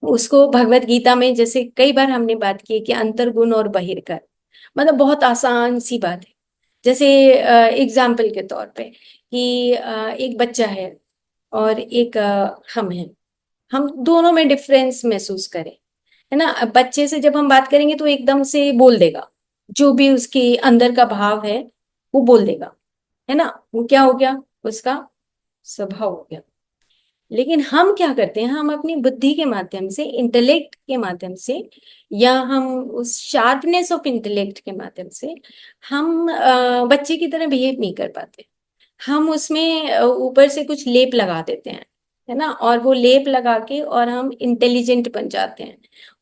उसको भगवत गीता में जैसे कई बार हमने बात की है कि अंतर्गुण और बहिर्गुण, मतलब बहुत आसान सी बात है। जैसे एग्जाम्पल के तौर पे कि एक बच्चा है और एक हम हैं, हम दोनों में डिफरेंस महसूस करें, है ना। अब बच्चे से जब हम बात करेंगे तो एकदम से बोल देगा, जो भी उसके अंदर का भाव है वो बोल देगा, है ना। वो क्या हो गया, उसका स्वभाव हो गया। लेकिन हम क्या करते हैं, हम अपनी बुद्धि के माध्यम से, इंटेलेक्ट के माध्यम से, या हम उस शार्पनेस ऑफ इंटेलेक्ट के माध्यम से हम बच्चे की तरह बिहेव नहीं कर पाते। हम उसमें ऊपर से कुछ लेप लगा देते हैं, है ना, और वो लेप लगा के और हम इंटेलिजेंट बन जाते हैं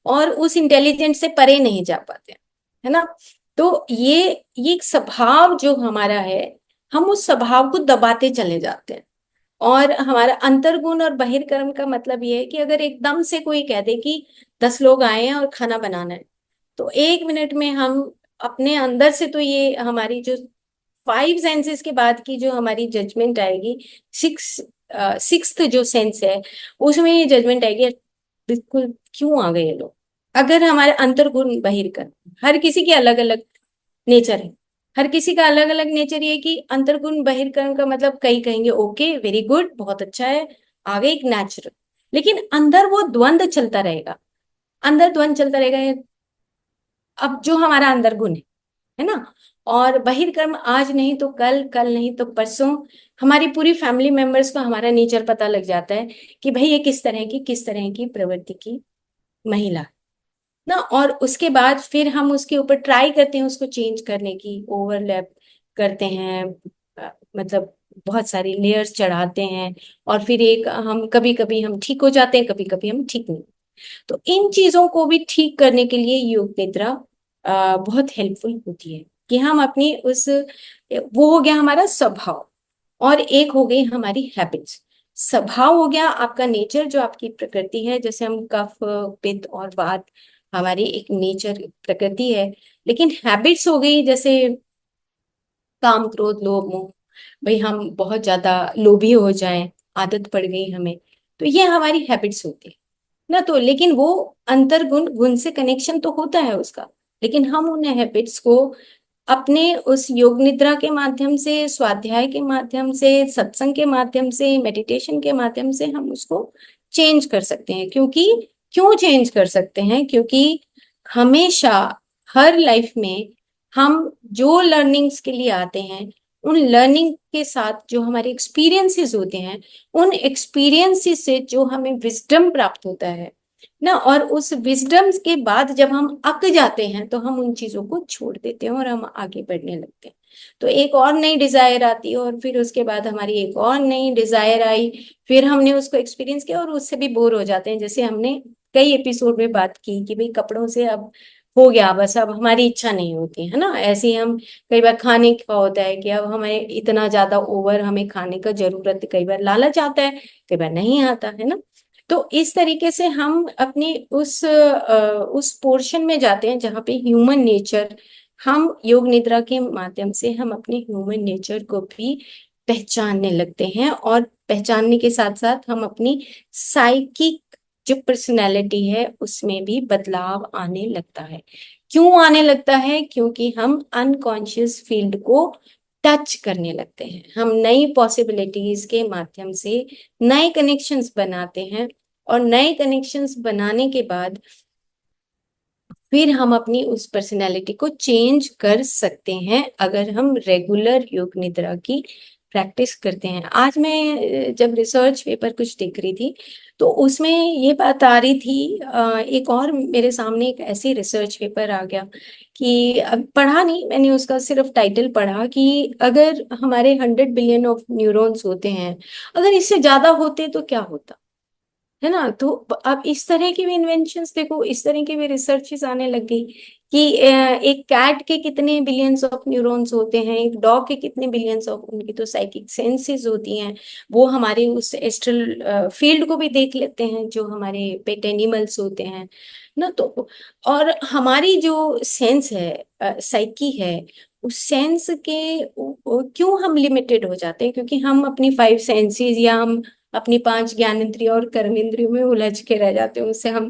और उस इंटेलिजेंट से परे नहीं जा पाते, है ना। तो ये एक स्वभाव जो हमारा है, हम उस स्वभाव को दबाते चले जाते हैं। और हमारा अंतर्गुण और बहिर्कर्म का मतलब ये है कि अगर एकदम से कोई कह दे कि 10 लोग आए हैं और खाना बनाना है, तो 1 मिनट में हम अपने अंदर से, तो ये हमारी जो 5 सेंसेस के बाद की जो हमारी जजमेंट आएगी, सिक्स सिक्स्थ जो सेंस है, उसमें ये जजमेंट आएगी, बिल्कुल क्यों आ गए ये लोग। अगर हमारे अंतर्गुण बहिर्गुण, हर किसी की अलग अलग नेचर है, हर किसी का अलग अलग नेचर, ये कि अंतर्गुण बहिर्गुण का मतलब कई कहेंगे ओके वेरी गुड बहुत अच्छा है, आगे एक नेचुरल, लेकिन अंदर वो द्वंद चलता रहेगा, अंदर द्वंद चलता रहेगा। अब जो हमारा अंदर गुण है ना, और बहिर्कर्म आज नहीं तो कल, कल नहीं तो परसों, हमारी पूरी फैमिली मेंबर्स को हमारा नेचर पता लग जाता है कि भाई ये किस तरह की, किस तरह की प्रवृत्ति की महिला ना। और उसके बाद फिर हम उसके ऊपर ट्राई करते हैं उसको चेंज करने की, ओवरलैप करते हैं, मतलब बहुत सारी लेयर्स चढ़ाते हैं, और फिर एक हम, कभी कभी हम ठीक हो जाते हैं, कभी कभी हम ठीक नहीं। तो इन चीजों को भी ठीक करने के लिए योग निद्रा बहुत हेल्पफुल होती है कि हम अपनी उस, वो हो गया हमारा स्वभाव, और एक हो गई हमारी हैबिट्स। स्वभाव हो गया आपका नेचर, जो आपकी प्रकृति है, जैसे हम कफ पित्त और वात, हमारी एक नेचर प्रकृति है। लेकिन हैबिट्स हो गई, जैसे काम क्रोध लोभ मोह, भाई हम बहुत ज्यादा लोभी हो जाएं, आदत पड़ गई हमें, तो ये हमारी हैबिट्स होती है ना। तो लेकिन वो अंतर्गुण, गुण से कनेक्शन तो होता है उसका, लेकिन हम उन हैबिट्स को अपने उस योग निद्रा के माध्यम से, स्वाध्याय के माध्यम से, सत्संग के माध्यम से, मेडिटेशन के माध्यम से हम उसको चेंज कर सकते हैं। क्योंकि क्यों चेंज कर सकते हैं, क्योंकि हमेशा हर लाइफ में हम जो लर्निंग्स के लिए आते हैं, उन लर्निंग के साथ जो हमारे एक्सपीरियंसेस होते हैं, उन एक्सपीरियंसेस से जो हमें विजडम प्राप्त होता है ना, और उस विजडम के बाद जब हम अक जाते हैं तो हम उन चीजों को छोड़ देते हैं और हम आगे बढ़ने लगते हैं। तो एक और नई डिजायर आती है, और फिर उसके बाद हमारी एक और नई डिजायर आई, फिर हमने उसको एक्सपीरियंस किया और उससे भी बोर हो जाते हैं। जैसे हमने कई एपिसोड में बात की कि भाई कपड़ों से अब हो गया बस, अब हमारी इच्छा नहीं होती है ना। ऐसे ही हम कई बार खाने का होता है कि अब हमें इतना ज्यादा ओवर हमें खाने का जरूरत, कई बार लालच आता है, कई बार नहीं आता है ना। तो इस तरीके से हम अपनी उस पोर्शन में जाते हैं जहाँ पे ह्यूमन नेचर, हम योग निद्रा के माध्यम से हम अपने ह्यूमन नेचर को भी पहचानने लगते हैं, और पहचानने के साथ साथ हम अपनी साइकिक जो पर्सनैलिटी है उसमें भी बदलाव आने लगता है। क्यों आने लगता है? क्योंकि हम अनकॉन्शियस फील्ड को टच करने लगते हैं, हम नई पॉसिबिलिटीज के माध्यम से नए कनेक्शंस बनाते हैं, और नए कनेक्शंस बनाने के बाद फिर हम अपनी उस पर्सनैलिटी को चेंज कर सकते हैं अगर हम रेगुलर योग निद्रा की प्रैक्टिस करते हैं। आज मैं जब रिसर्च पेपर कुछ देख रही थी तो उसमें ये बात आ रही थी, एक और मेरे सामने एक ऐसी रिसर्च पेपर आ गया कि अब पढ़ा नहीं मैंने, उसका सिर्फ टाइटल पढ़ा कि अगर हमारे 100 बिलियन ऑफ न्यूरॉन्स होते हैं, अगर इससे ज्यादा होते तो क्या होता, है ना। तो अब इस तरह की भी इन्वेंशंस देखो, इस तरह की भी रिसर्चेस आने लग गई कि एक कैट के कितने बिलियंस ऑफ न्यूरॉन्स होते हैं, एक डॉग के कितने बिलियंस ऑफ, उनकी तो साइकिक सेंसेस होती हैं, वो हमारे उस एस्ट्रल फील्ड को भी देख लेते हैं जो हमारे पेट एनिमल्स होते हैं ना। तो और हमारी जो सेंस है, साइकी है, उस सेंस के क्यों हम लिमिटेड हो जाते हैं? क्योंकि हम अपनी 5 सेंसेस या हम अपनी 5 ज्ञानेंद्रियों और कर्मेंद्रियों में उलझ के रह जाते हैं, उससे हम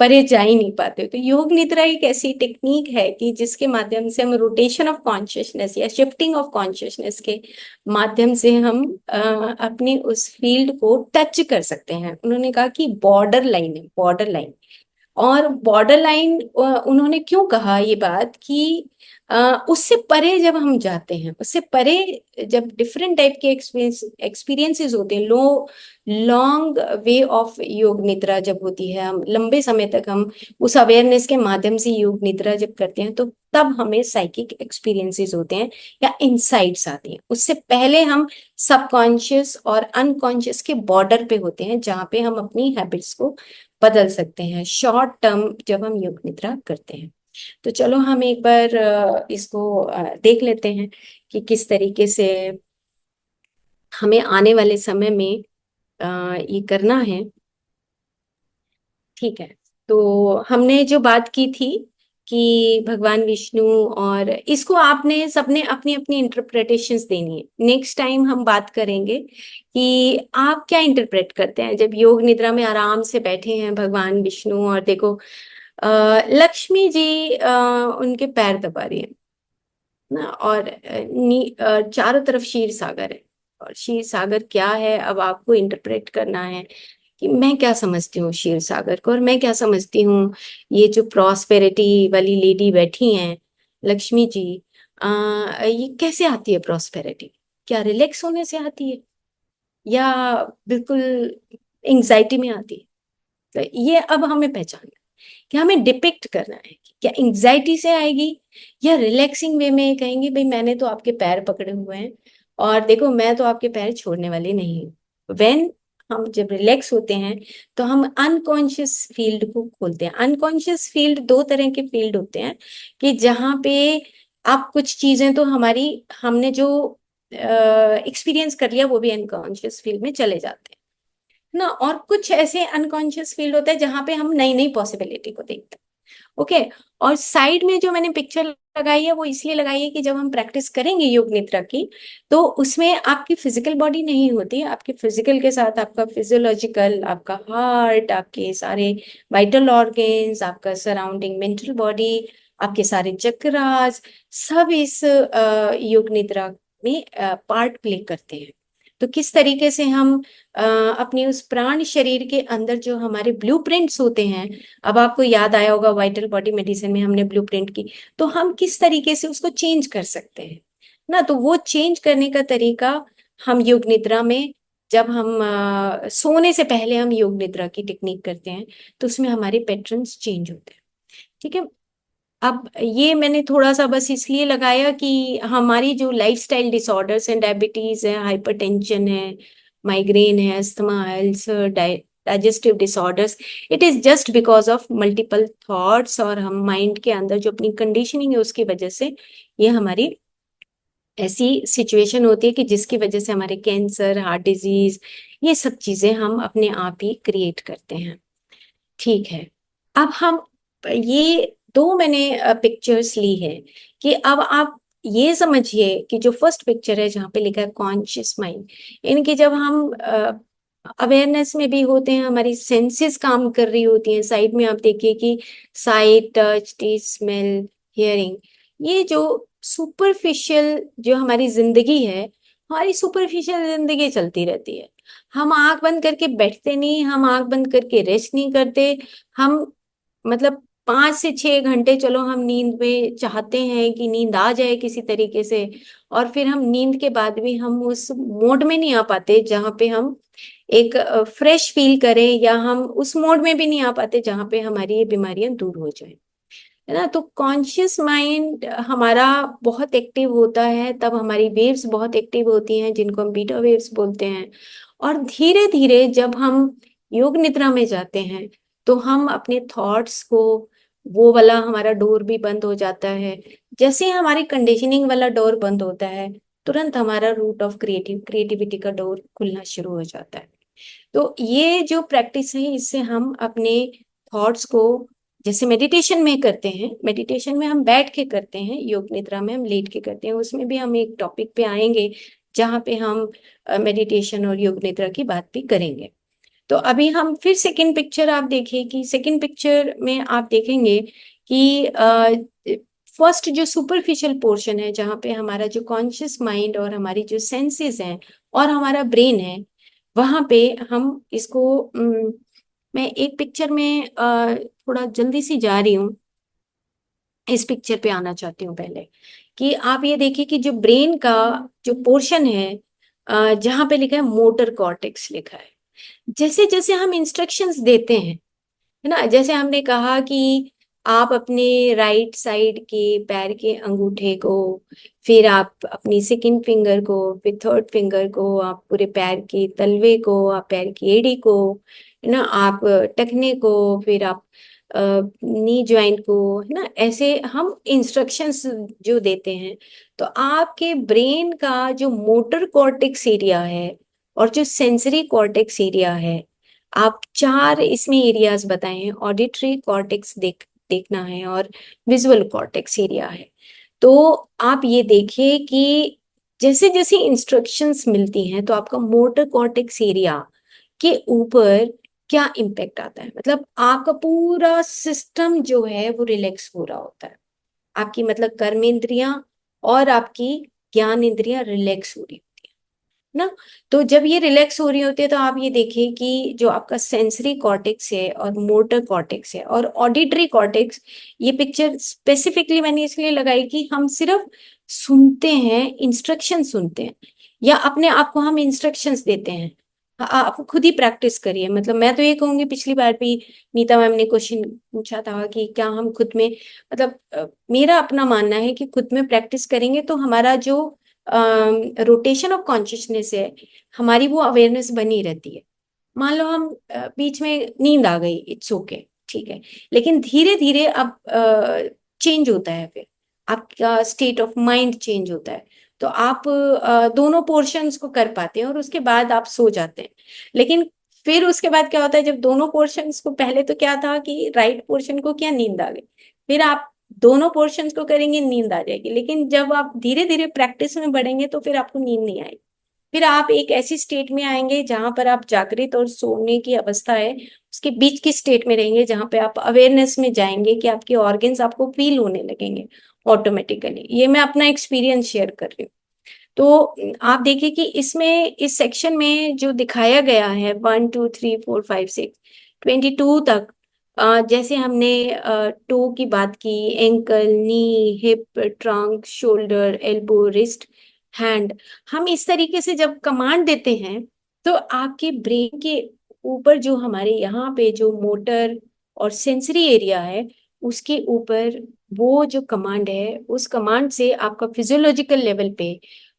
परे जा ही नहीं पाते। तो योग निद्रा एक ऐसी टेक्निक है कि जिसके माध्यम से हम रोटेशन ऑफ कॉन्शियसनेस या शिफ्टिंग ऑफ कॉन्शियसनेस के माध्यम से हम अपनी उस फील्ड को टच कर सकते हैं। उन्होंने कहा कि बॉर्डर लाइन है, बॉर्डर लाइन। और बॉर्डर लाइन, उन्होंने क्यों कहा ये बात कि उससे परे जब हम जाते हैं, उससे परे जब डिफरेंट टाइप के एक्सपीरियंसेस होते हैं, लॉन्ग वे ऑफ योग निद्रा जब होती है, हम लंबे समय तक हम उस अवेयरनेस के माध्यम से योग निद्रा जब करते हैं, तो तब हमें साइकिक एक्सपीरियंसेस होते हैं या इनसाइट्स आती हैं। उससे पहले हम सबकॉन्शियस और अनकॉन्शियस के बॉर्डर पे होते हैं जहाँ पे हम अपनी हैबिट्स को बदल सकते हैं शॉर्ट टर्म जब हम योग निद्रा करते हैं। तो चलो हम एक बार इसको देख लेते हैं कि किस तरीके से हमें आने वाले समय में ये करना है। ठीक है, तो हमने जो बात की थी कि भगवान विष्णु, और इसको आपने सबने अपनी अपनी इंटरप्रिटेशंस देनी है। नेक्स्ट टाइम हम बात करेंगे कि आप क्या इंटरप्रेट करते हैं जब योग निद्रा में आराम से बैठे हैं भगवान विष्णु, और देखो लक्ष्मी जी उनके पैर दबा रही है ना, और चारों तरफ क्षीर सागर है। और क्षीर सागर क्या है, अब आपको इंटरप्रेट करना है कि मैं क्या समझती हूँ क्षीर सागर को, और मैं क्या समझती हूँ ये जो प्रॉस्पेरिटी वाली लेडी बैठी हैं, लक्ष्मी जी, ये कैसे आती है प्रॉस्पेरिटी? क्या रिलैक्स होने से आती है, या बिल्कुल एंग्जाइटी में आती है? तो ये अब हमें पहचानना है कि हमें डिपिक्ट करना है कि क्या एंग्जाइटी से आएगी, या रिलैक्सिंग वे में कहेंगे भाई मैंने तो आपके पैर पकड़े हुए हैं और देखो मैं तो आपके पैर छोड़ने वाली नहीं हूँ। वेन हम जब रिलैक्स होते हैं तो हम अनकॉन्शियस फील्ड को खोलते हैं। अनकॉन्शियस फील्ड दो तरह के फील्ड होते हैं कि जहाँ पे आप कुछ चीजें तो हमारी, हमने जो एक्सपीरियंस कर लिया वो भी अनकॉन्शियस फील्ड में चले जाते हैं ना, और कुछ ऐसे अनकॉन्शियस फील्ड होता है जहां पे हम नई नई पॉसिबिलिटी को देखते हैं। ओके, और साइड में जो मैंने पिक्चर लगाई है वो इसलिए लगाई है कि जब हम प्रैक्टिस करेंगे योग निद्रा की, तो उसमें आपकी फिजिकल बॉडी नहीं होती, आपके फिजिकल के साथ आपका फिजियोलॉजिकल, आपका हार्ट, आपके सारे वाइटल ऑर्गन्स, आपका सराउंडिंग मेंटल बॉडी, आपके सारे चक्रास, सब इस योग निद्रा में पार्ट प्ले करते हैं। तो किस तरीके से हम अपने उस प्राण शरीर के अंदर जो हमारे ब्लूप्रिंट्स होते हैं, अब आपको याद आया होगा वाइटल बॉडी मेडिसिन में हमने ब्लूप्रिंट की, तो हम किस तरीके से उसको चेंज कर सकते हैं ना। तो वो चेंज करने का तरीका हम योग निद्रा में, जब हम सोने से पहले हम योग निद्रा की टेक्निक करते हैं तो उसमें हमारे पैटर्न्स चेंज होते हैं। ठीक है, अब ये मैंने थोड़ा सा बस इसलिए लगाया कि हमारी जो लाइफस्टाइल डिसऑर्डर्स हैं, डायबिटीज है, हाइपरटेंशन है, माइग्रेन है, अस्थमा है, ulcer, digestive disorders, it is just because of multiple thoughts, और हम माइंड के अंदर जो अपनी कंडीशनिंग है उसकी वजह से ये हमारी ऐसी सिचुएशन होती है कि जिसकी वजह से हमारे कैंसर, हार्ट डिजीज, ये सब चीजें हम अपने आप ही क्रिएट करते हैं। ठीक है, अब हम ये दो मैंने पिक्चर्स ली है कि अब आप ये समझिए कि जो फर्स्ट पिक्चर है जहाँ पे लिखा है कॉन्शियस माइंड, इनके जब हम अवेयरनेस में भी होते हैं, हमारी सेंसेस काम कर रही होती हैं। साइड में आप देखिए कि sight, touch, taste, smell, hearing, ये जो सुपरफिशियल जो हमारी जिंदगी है, हमारी सुपरफिशियल जिंदगी चलती रहती है। हम आंख बंद करके बैठते नहीं, हम आंख बंद करके रेस्ट नहीं करते। हम मतलब 5 से 6 घंटे, चलो हम नींद में चाहते हैं कि नींद आ जाए किसी तरीके से, और फिर हम नींद के बाद भी हम उस मोड में नहीं आ पाते जहाँ पे हम एक फ्रेश फील करें, या हम उस मोड में भी नहीं आ पाते जहाँ पे हमारी ये बीमारियां दूर हो जाए, है ना। तो कॉन्शियस माइंड हमारा बहुत एक्टिव होता है, तब हमारी वेव्स बहुत एक्टिव होती हैं जिनको हम बीटा वेव्स बोलते हैं। और धीरे धीरे जब हम योग निद्रा में जाते हैं तो हम अपने थॉट्स को, वो वाला हमारा डोर भी बंद हो जाता है। जैसे ही हमारी कंडीशनिंग वाला डोर बंद होता है, तुरंत हमारा रूट ऑफ क्रिएटिविटी का डोर खुलना शुरू हो जाता है। तो ये जो प्रैक्टिस है, इससे हम अपने थॉट्स को, जैसे मेडिटेशन में करते हैं, मेडिटेशन में हम बैठ के करते हैं, योग निद्रा में हम लेट के करते हैं, उसमें भी हम एक टॉपिक पे आएंगे जहाँ पे हम मेडिटेशन और योग निद्रा की बात भी करेंगे। तो अभी हम फिर सेकंड पिक्चर आप देखिए कि सेकंड पिक्चर में आप देखेंगे कि फर्स्ट जो सुपरफिशियल पोर्शन है, जहाँ पे हमारा जो कॉन्शियस माइंड और हमारी जो सेंसेस हैं और हमारा ब्रेन है, वहां पे हम इसको मैं एक पिक्चर में थोड़ा जल्दी से जा रही हूँ, इस पिक्चर पे आना चाहती हूँ पहले, कि आप ये देखिए कि जो ब्रेन का जो पोर्शन है, जहाँ पे लिखा है मोटर कॉर्टेक्स लिखा है, जैसे जैसे हम इंस्ट्रक्शंस देते हैं, है ना, जैसे हमने कहा कि आप अपने राइट साइड के पैर के अंगूठे को, फिर आप अपनी सेकंड फिंगर को, फिर थर्ड फिंगर को, आप पूरे पैर के तलवे को, आप पैर की एड़ी को, है ना, आप टखने को, फिर आप नी ज्वाइंट को, है ना, ऐसे हम इंस्ट्रक्शंस जो देते हैं। तो आपके ब्रेन का जो मोटर कॉर्टेक्स एरिया है और जो सेंसरी कॉर्टेक्स एरिया है, आप चार इसमें एरियाज बताए हैं। ऑडिटरी कॉर्टेक्स देखना है, और विजुअल कॉर्टेक्स एरिया है। तो आप ये देखिए कि जैसे जैसे इंस्ट्रक्शंस मिलती हैं तो आपका मोटर कॉर्टेक्स एरिया के ऊपर क्या इम्पेक्ट आता है, मतलब आपका पूरा सिस्टम जो है वो रिलैक्स हो रहा होता है। आपकी मतलब कर्मेंद्रियां और आपकी ज्ञान इंद्रियां रिलैक्स हो रही होती है ना। तो जब ये रिलैक्स हो रही होती है तो आप ये देखिए कि जो आपका सेंसरी कॉर्टेक्स है और मोटर कॉर्टेक्स है और ऑडिटरी कॉर्टेक्स, ये पिक्चर स्पेसिफिकली मैंने इसलिए लगाई कि हम सिर्फ सुनते हैं, इंस्ट्रक्शन सुनते हैं, या अपने आप को हम इंस्ट्रक्शंस देते हैं। आप खुद ही प्रैक्टिस करिए। मतलब मैं तो ये कहूंगी, पिछली बार भी नीता मैम ने क्वेश्चन पूछा था कि क्या हम खुद में, मतलब मेरा अपना मानना है कि खुद में प्रैक्टिस करेंगे तो हमारा जो रोटेशन ऑफ कॉन्शियसनेस है, हमारी वो अवेयरनेस बनी रहती है। मान लो हम बीच में नींद आ गई, इट्स ओके, ठीक है, लेकिन धीरे धीरे अब चेंज होता है, फिर आपका स्टेट ऑफ माइंड चेंज होता है, तो आप दोनों पोर्शंस को कर पाते हैं और उसके बाद आप सो जाते हैं। लेकिन फिर उसके बाद क्या होता है, जब दोनों पोर्शंस को, पहले तो क्या था कि राइट पोर्शन को क्या नींद आ गई, फिर आप दोनों पोर्शंस को करेंगे, नींद आ जाएगी। लेकिन जब आप धीरे धीरे प्रैक्टिस में बढ़ेंगे तो फिर आपको नींद नहीं आएगी। फिर आप एक ऐसी स्टेट में आएंगे जहां पर आप जागृत और सोने की अवस्था है उसके बीच की स्टेट में रहेंगे, जहां पे आप अवेयरनेस में जाएंगे कि आपके ऑर्गन्स आपको फील होने लगेंगे ऑटोमेटिकली। ये मैं अपना एक्सपीरियंस शेयर कर रही हूँ। तो आप देखिए कि इसमें, इस सेक्शन में जो दिखाया गया है 1 2 3 4 5 6 22 तक, जैसे हमने टो की बात की, ankle, knee, hip, trunk, shoulder, elbow, wrist, hand, हम इस तरीके से जब कमांड देते हैं तो आपके ब्रेन के ऊपर जो हमारे यहाँ पे जो मोटर और सेंसरी एरिया है, उसके ऊपर वो जो कमांड है, उस कमांड से आपका फिजियोलॉजिकल लेवल पे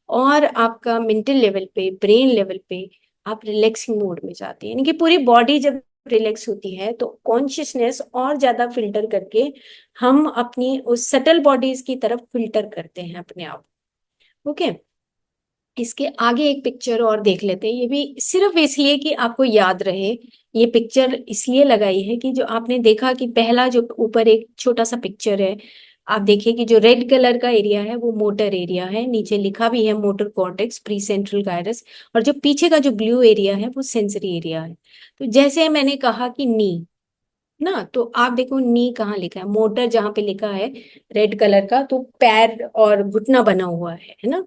और आपका मेंटल लेवल पे, ब्रेन लेवल पे आप रिलैक्सिंग मोड में जाते हैं, यानी कि पूरी बॉडी जब रिलैक्स होती है तो कॉन्शियसनेस और ज्यादा फिल्टर करके हम अपनी उस सटल बॉडीज की तरफ फिल्टर करते हैं अपने आप। ओके, इसके आगे एक पिक्चर और देख लेते हैं, ये भी सिर्फ इसलिए कि आपको याद रहे। ये पिक्चर इसलिए लगाई है कि जो आपने देखा कि पहला जो ऊपर एक छोटा सा पिक्चर है, आप देखिए कि जो रेड कलर का एरिया है वो मोटर एरिया है, नीचे लिखा भी है motor cortex pre central gyrus, और जो पीछे का जो ब्लू एरिया है वो सेंसरी एरिया है। तो जैसे मैंने कहा कि नी ना, तो आप देखो नी कहाँ लिखा है, मोटर जहाँ पे लिखा है रेड कलर का, तो पैर और घुटना बना हुआ है ना।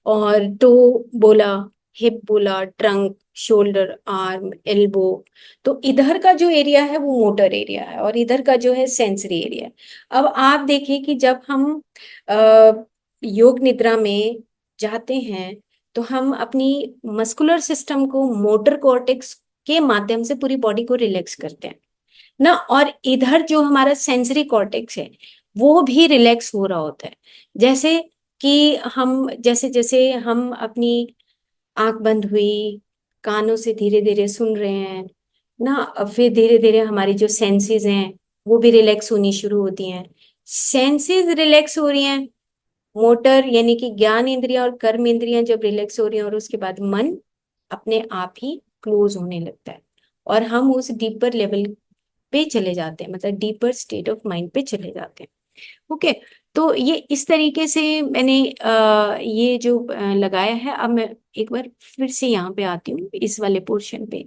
और तो बोला, हिप बोला, ट्रंक, शोल्डर, आर्म, एल्बो। तो इधर का जो एरिया है वो मोटर एरिया है और इधर का जो है सेंसरी एरिया है। अब आप देखिए कि जब हम अ, योग निद्रा में जाते हैं तो हम अपनी मस्कुलर सिस्टम को मोटर कॉर्टेक्स के माध्यम से पूरी बॉडी को रिलैक्स करते हैं ना, और इधर जो हमारा सेंसरी कॉर्टेक्स है वो भी रिलैक्स हो रहा होता है। जैसे कि हम जैसे जैसे हम अपनी आंख बंद हुई, कानों से धीरे धीरे सुन रहे हैं ना, अब फिर धीरे धीरे हमारी जो सेंसेस हैं वो भी रिलैक्स होनी शुरू होती हैं। सेंसेस रिलैक्स हो रही हैं, मोटर यानी कि ज्ञान इंद्रियां और कर्म इंद्रियां जब रिलैक्स हो रही हैं, और उसके बाद मन अपने आप ही क्लोज होने लगता है और हम उस डीपर लेवल पे चले जाते हैं, मतलब डीपर स्टेट ऑफ माइंड पे चले जाते हैं। ओके, तो ये इस तरीके से मैंने ये जो लगाया है। अब मैं एक बार फिर से यहाँ पे आती हूँ इस वाले पोर्शन पे,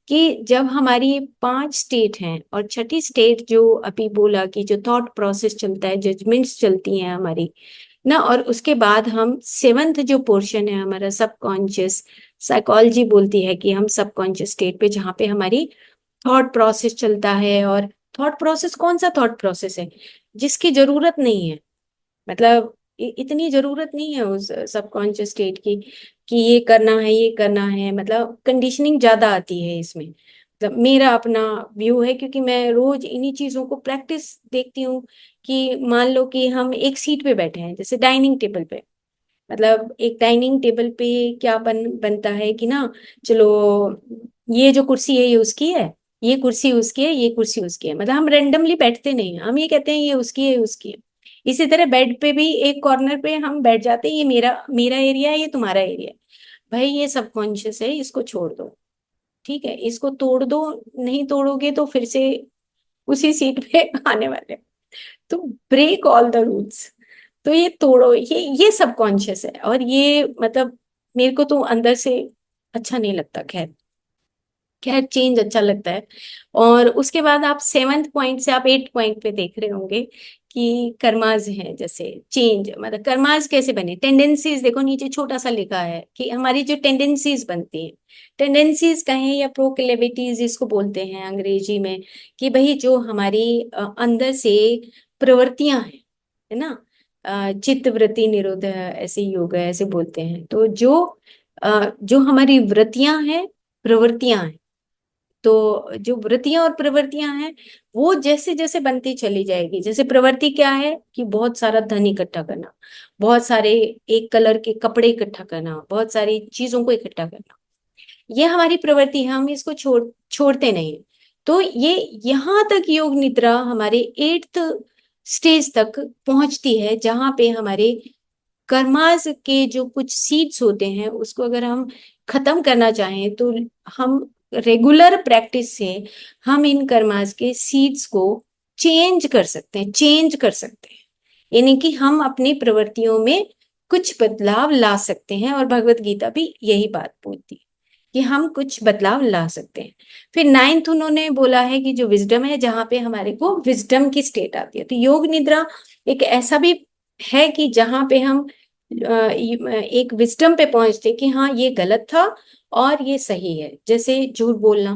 कि जब हमारी 5 स्टेट हैं और छठी स्टेट जो अभी बोला कि जो थॉट प्रोसेस चलता है, जजमेंट्स चलती हैं हमारी ना, और उसके बाद हम सेवंथ जो पोर्शन है हमारा सबकॉन्शियस, साइकोलॉजी बोलती है कि हम सबकॉन्शियस स्टेट पे, जहाँ पे हमारी थॉट प्रोसेस चलता है। और थॉट प्रोसेस कौन सा थॉट प्रोसेस है जिसकी जरूरत नहीं है, मतलब इतनी जरूरत नहीं है उस सबकॉन्शियस स्टेट की कि ये करना है ये करना है, मतलब कंडीशनिंग ज्यादा आती है इसमें। मतलब मेरा अपना व्यू है, क्योंकि मैं रोज इन्हीं चीजों को प्रैक्टिस देखती हूँ। कि मान लो कि हम एक सीट पे बैठे हैं, जैसे डाइनिंग टेबल पे, मतलब एक डाइनिंग टेबल पे क्या बनता है कि ना, चलो ये जो कुर्सी है ये उसकी है, ये कुर्सी उसकी है, ये कुर्सी उसकी है, मतलब हम रेंडमली बैठते नहीं हैं, हम ये कहते हैं ये उसकी है उसकी है। इसी तरह बेड पे भी एक कॉर्नर पे हम बैठ जाते हैं, ये मेरा मेरा एरिया है, ये तुम्हारा एरिया है। भाई ये सबकॉन्शियस है, इसको छोड़ दो, ठीक है, इसको तोड़ दो, नहीं तोड़ोगे तो फिर से उसी सीट पे आने वाले हो। तो ब्रेक ऑल द रूल्स, तो ये तोड़ो, ये सबकॉन्शियस है, और ये मतलब मेरे को तो अंदर से अच्छा नहीं लगता। खैर खैर चेंज अच्छा लगता है। और उसके बाद आप सेवन्थ पॉइंट से आप 8 पॉइंट पे देख रहे होंगे कि कर्माज हैं, जैसे चेंज, मतलब कर्माज कैसे बने, टेंडेंसीज देखो नीचे छोटा सा लिखा है कि हमारी जो टेंडेंसीज बनती हैं, टेंडेंसीज कहें या प्रोक्लेविटीज इसको बोलते हैं अंग्रेजी में, कि भाई जो हमारी अंदर से प्रवृत्तियां हैं, है ना, चित्त वृत्ति निरोध ऐसे योग है ऐसे बोलते हैं। तो जो हमारी वृत्तियां हैं, प्रवृत्तियां हैं, तो जो वृत्तियां और प्रवृत्तियां हैं वो जैसे जैसे बनती चली जाएगी। जैसे प्रवृत्ति क्या है कि बहुत सारा धन इकट्ठा करना, बहुत सारे एक कलर के कपड़े इकट्ठा करना, बहुत सारी चीजों को इकट्ठा करना, ये हमारी प्रवृत्ति है, हम इसको छोड़ते नहीं। तो ये यहाँ तक योग निद्रा हमारे 8th स्टेज तक पहुंचती है, जहां पे हमारे कर्मास के जो कुछ सीड्स होते हैं उसको अगर हम खत्म करना चाहें तो हम रेगुलर प्रैक्टिस से हम इन कर्मास के सीड्स को चेंज कर सकते हैं, चेंज कर सकते हैं, यानी कि हम अपनी प्रवृत्तियों में कुछ बदलाव ला सकते हैं। और भगवत गीता भी यही बात बोलती है कि हम कुछ बदलाव ला सकते हैं। फिर 9th उन्होंने बोला है कि जो विजडम है, जहां पे हमारे को विजडम की स्टेट आती है। तो योग निद्रा एक ऐसा भी है कि जहां पे हम एक विजडम पे पहुंचते कि हाँ ये गलत था और ये सही है। जैसे झूठ बोलना,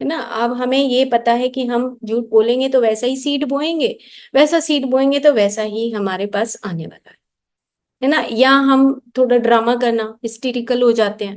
है ना, अब हमें ये पता है कि हम झूठ बोलेंगे तो वैसा ही सीड बोएंगे, वैसा सीड बोएंगे तो वैसा ही हमारे पास आने वाला है ना। या हम थोड़ा ड्रामा करना, हिस्टेरिकल हो जाते हैं,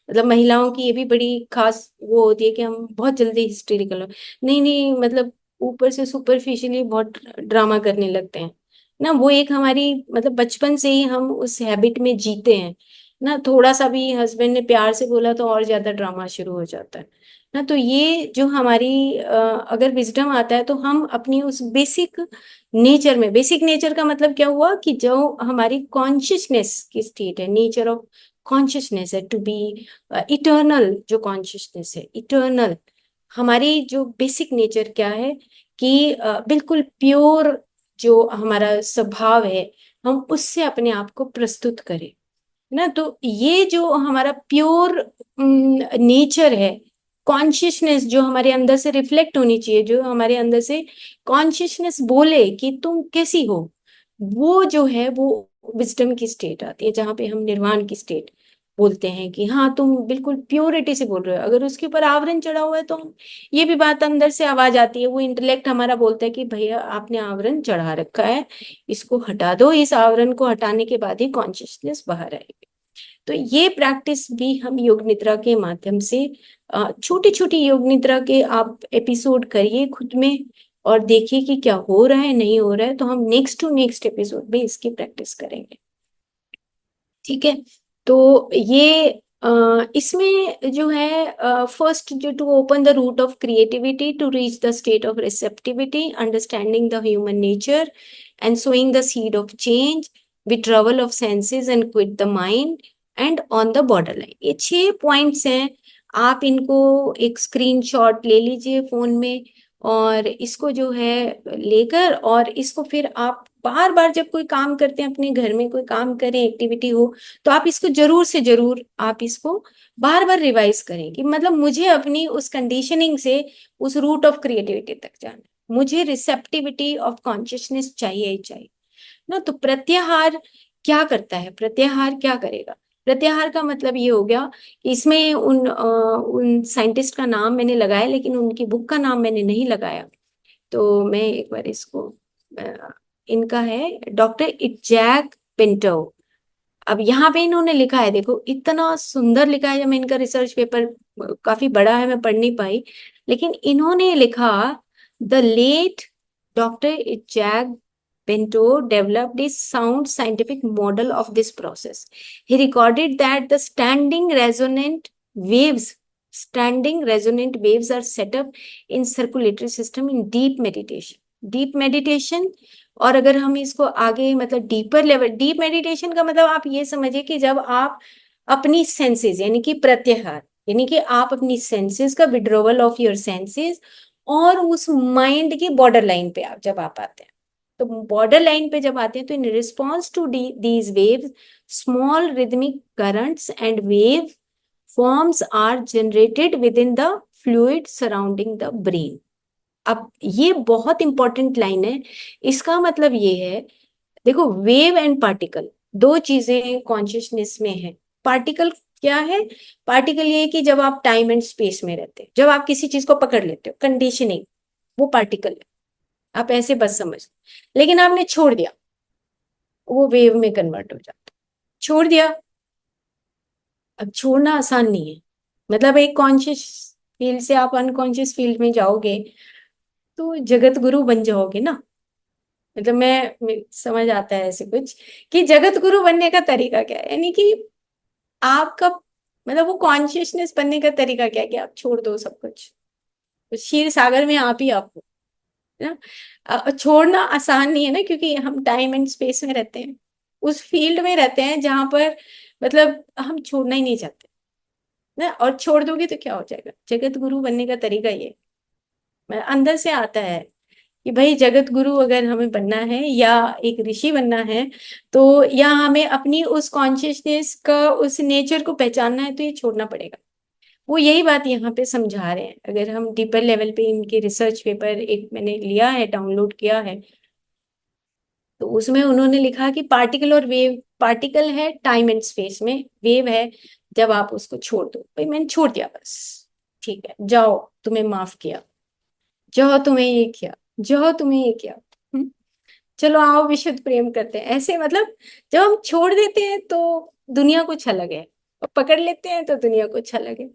मतलब महिलाओं की ये भी बड़ी खास वो होती है कि हम बहुत जल्दी हिस्टेरिकल हो, नहीं नहीं, मतलब ऊपर से सुपरफिशियली बहुत ड्रामा करने लगते हैं ना। वो एक हमारी मतलब बचपन से ही हम उस हैबिट में जीते हैं ना, थोड़ा सा भी हस्बैंड ने प्यार से बोला तो और ज्यादा ड्रामा शुरू हो जाता है ना। तो ये जो हमारी अगर विजडम आता है तो हम अपनी उस बेसिक नेचर में, बेसिक नेचर का मतलब क्या हुआ कि जो हमारी कॉन्शियसनेस की स्टेट है, नेचर ऑफ कॉन्शियसनेस है टू बी इटर्नल, जो कॉन्शियसनेस है इटर्नल, हमारी जो बेसिक नेचर क्या है कि बिल्कुल प्योर जो हमारा स्वभाव है, हम उससे अपने आप को प्रस्तुत करें ना। तो ये जो हमारा प्योर नेचर है, कॉन्शियसनेस जो हमारे अंदर से रिफ्लेक्ट होनी चाहिए, जो हमारे अंदर से कॉन्शियसनेस बोले कि तुम कैसी हो, वो जो है वो विजडम की स्टेट आती है, जहाँ पे हम निर्वाण की स्टेट बोलते हैं कि हाँ तुम बिल्कुल प्योरिटी से बोल रहे हो। अगर उसके ऊपर आवरण चढ़ा हुआ है तो ये भी बात अंदर से आवाज आती है, वो इंटेलेक्ट हमारा बोलता है कि भैया आपने आवरण चढ़ा रखा है, इसको हटा दो, इस आवरण को हटाने के बाद ही कॉन्शियसनेस बाहर आएगी। तो ये प्रैक्टिस भी हम योग निद्रा के माध्यम से, छोटी छोटी योग निद्रा के आप एपिसोड करिए खुद में और देखिए कि क्या हो रहा है, नहीं हो रहा है, तो हम नेक्स्ट टू नेक्स्ट एपिसोड में इसकी प्रैक्टिस करेंगे। ठीक है। तो ये इसमें जो है फर्स्ट जो to open the root of creativity to reach the state of receptivity, understanding the human nature and sowing the seed of change, withdrawal of senses and quit the mind and on the border line. ये 6 points हैं। आप इनको एक screenshot ले लीजिए phone में, और इसको जो है लेकर, और इसको फिर आप बार बार जब कोई काम करते हैं, अपने घर में कोई काम करें, एक्टिविटी हो, तो आप इसको जरूर से जरूर आप इसको बार बार रिवाइज करें कि मतलब मुझे अपनी उस कंडीशनिंग से उस रूट ऑफ क्रिएटिविटी तक जाना है, मुझे रिसेप्टिविटी ऑफ कॉन्शियसनेस चाहिए ही चाहिए ना। तो प्रत्याहार क्या करता है, प्रत्याहार क्या करेगा? प्रत्याहार का मतलब ये हो गया कि इसमें उन साइंटिस्ट का नाम मैंने लगाया, लेकिन उनकी बुक का नाम मैंने नहीं लगाया। तो मैं एक बार इसको इनका है डॉक्टर इटजैक पिंटो। अब यहाँ पे इन्होंने लिखा है, देखो इतना सुंदर लिखा है। जब मैं इनका रिसर्च पेपर, काफी बड़ा है, मैं पढ़ नहीं पाई, लेकिन इन्होंने लिखा the late doctor Itzhak Pinto developed a sound scientific model of this process. He recorded that the standing resonant waves are set up in circulatory system in deep meditation. Deep meditation, और अगर हम इसको आगे मतलब deeper level, deep meditation का मतलब आप ये समझिए कि जब आप अपनी सेंसेस यानी कि प्रत्याहार, यानी कि आप अपनी सेंसेस का विड्रॉवल ऑफ योर सेंसेस, और उस माइंड की बॉर्डर लाइन पे आप जब आप आते हैं, तो बॉर्डर लाइन पे जब आते हैं तो in response to these waves small rhythmic currents and wave forms are generated within the fluid surrounding the brain. अब ये बहुत इंपॉर्टेंट लाइन है। इसका मतलब ये है, देखो वेव एंड पार्टिकल दो चीजें कॉन्शियसनेस में है। पार्टिकल क्या है? पार्टिकल ये है कि जब आप टाइम एंड स्पेस में रहते हैं, जब आप किसी चीज को पकड़ लेते हो, कंडीशनिंग, वो पार्टिकल है। आप ऐसे बस समझ, लेकिन आपने छोड़ दिया, वो वेव में कन्वर्ट हो जाता। छोड़ दिया। अब छोड़ना आसान नहीं है, मतलब एक कॉन्शियस फील्ड से आप अनकॉन्शियस फील्ड में जाओगे तो जगत गुरु बन जाओगे ना। मतलब समझ आता है ऐसे कुछ कि जगत गुरु बनने का तरीका क्या है, यानी कि आपका मतलब वो कॉन्शियसनेस बनने का तरीका क्या है कि आप छोड़ दो सब कुछ, तो क्षीर सागर में आप ही आप हो ना। छोड़ना आसान नहीं है ना, क्योंकि हम टाइम एंड स्पेस में रहते हैं, उस फील्ड में रहते हैं जहां पर मतलब हम छोड़ना ही नहीं चाहते ना। और छोड़ दोगे तो क्या हो जाएगा? जगत गुरु बनने का तरीका ये अंदर से आता है कि भाई जगत गुरु अगर हमें बनना है या एक ऋषि बनना है, तो या हमें अपनी उस कॉन्शियसनेस का उस नेचर को पहचानना है, तो ये छोड़ना पड़ेगा। वो यही बात यहाँ पे समझा रहे हैं। अगर हम डीपर लेवल पे इनके रिसर्च पेपर एक मैंने लिया है, डाउनलोड किया है, तो उसमें उन्होंने लिखा कि पार्टिकल और वेव, पार्टिकल है टाइम एंड स्पेस में, वेव है जब आप उसको छोड़ दो। भाई मैंने छोड़ दिया बस, ठीक है, जाओ तुम्हें माफ किया, जो तुम्हें ये किया, जो तुम्हें ये किया, चलो आओ विशुद्ध प्रेम करते हैं, ऐसे मतलब जब हम छोड़ देते हैं तो दुनिया कुछ अलग है, और पकड़ लेते हैं तो दुनिया कुछ अलग है,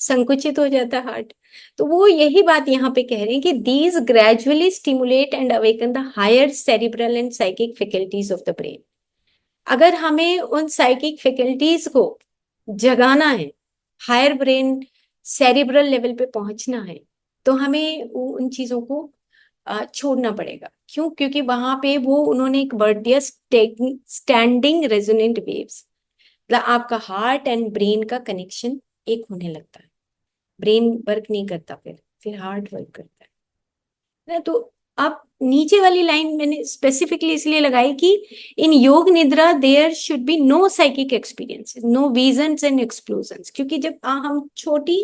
संकुचित हो जाता है हार्ट। तो वो यही बात यहाँ पे कह रहे हैं कि these gradually stimulate and awaken the higher cerebral and psychic faculties of the brain. अगर हमें उन साइकिक फैकल्टीज को जगाना है, हायर ब्रेन सेरिब्रल लेवल पे पहुंचना है, तो हमें उन चीजों को छोड़ना पड़ेगा। क्यों? क्योंकि वहां पे वो उन्होंने एक वर्ड दिया, स्टैंडिंग रेजोनेंट वेव्स। मतलब आपका हार्ट एंड ब्रेन का कनेक्शन एक होने लगता है। ब्रेन वर्क नहीं करता, फिर हार्ट वर्क करता है ना। तो आप नीचे वाली लाइन मैंने स्पेसिफिकली इसलिए लगाई कि in yoga nidra there should be no psychic experiences, no visions and explosions. क्योंकि जब हम छोटी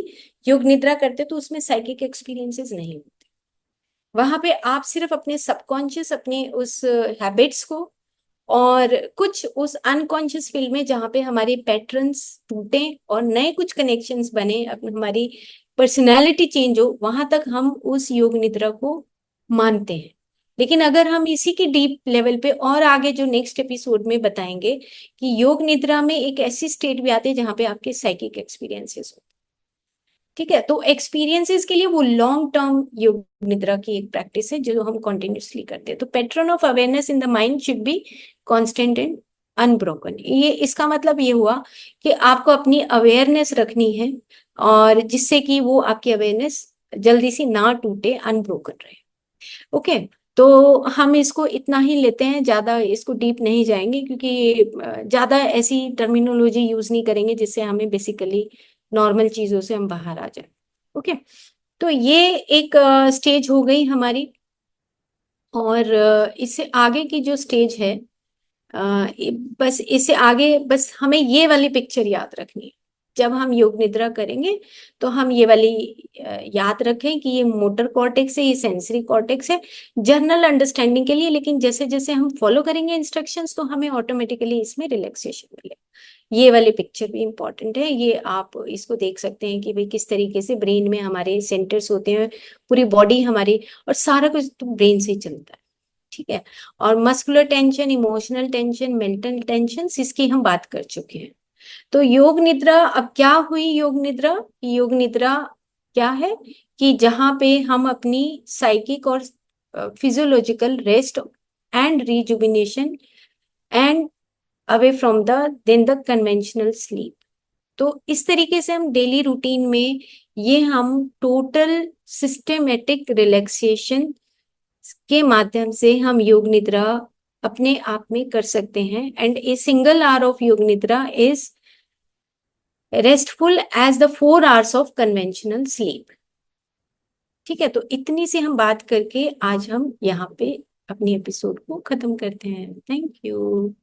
योग निद्रा करते तो उसमें साइकिक एक्सपीरियंसेस नहीं होते। वहां पे आप सिर्फ अपने सबकॉन्शियस, अपने उस हैबिट्स को और कुछ उस अनकॉन्शियस फील्ड में जहाँ पे हमारे पैटर्न्स टूटे और नए कुछ कनेक्शंस बने, हमारी पर्सनालिटी चेंज हो, वहां तक हम उस योग निद्रा को मानते हैं। लेकिन अगर हम इसी के डीप लेवल पे और आगे जो नेक्स्ट एपिसोड में बताएंगे कि योग निद्रा में एक ऐसी स्टेट भी आती है जहाँ पे आपके साइकिक एक्सपीरियंसेस हो। ठीक है, तो एक्सपीरियंसेस के लिए वो लॉन्ग टर्म योग निद्रा की एक प्रैक्टिस है जो हम कॉन्टिन्यूसली करते हैं। तो pattern of awareness in the mind should be constant and unbroken. ये इसका मतलब ये हुआ कि आपको अपनी अवेयरनेस रखनी है, और जिससे कि वो आपकी अवेयरनेस जल्दी से ना टूटे, अनब्रोकन रहे। ओके, तो हम इसको इतना ही लेते हैं, ज्यादा इसको डीप नहीं जाएंगे, क्योंकि ज्यादा ऐसी टर्मिनोलॉजी यूज नहीं करेंगे जिससे हमें बेसिकली नॉर्मल चीजों से हम बाहर आ जाए। ओके, तो ये एक स्टेज हो गई हमारी। और इससे आगे की जो स्टेज है, बस इससे आगे बस हमें ये वाली पिक्चर याद रखनी है। जब हम योग निद्रा करेंगे तो हम ये वाली याद रखें कि ये मोटर कॉर्टेक्स है, ये सेंसरी कॉर्टेक्स है, जनरल अंडरस्टैंडिंग के लिए। लेकिन जैसे जैसे हम फॉलो करेंगे इंस्ट्रक्शंस तो हमें ऑटोमेटिकली इसमें रिलैक्सेशन मिलेगा। ये वाली पिक्चर भी इंपॉर्टेंट है, ये आप इसको देख सकते हैं कि भाई किस तरीके से ब्रेन में हमारे सेंटर्स होते हैं, पूरी बॉडी हमारी, और सारा कुछ तो ब्रेन से ही चलता है। ठीक है, और muscular tension, emotional tension, mental tension, इसकी हम बात कर चुके हैं। तो योग निद्रा अब क्या हुई? योग निद्रा, योग निद्रा क्या है कि जहां पे हम अपनी साइकिक और physiological rest and rejuvenation and away from the then the conventional sleep. तो इस तरीके से हम डेली रूटीन में ये हम टोटल सिस्टेमेटिक रिलैक्सेशन के माध्यम से हम योग निद्रा अपने आप में कर सकते हैं। And a single hour of yoga nidra is restful as the 4 hours of conventional sleep. ठीक है, तो इतनी सी हम बात करके आज हम यहाँ पे अपनी एपिसोड को खत्म करते हैं। Thank you.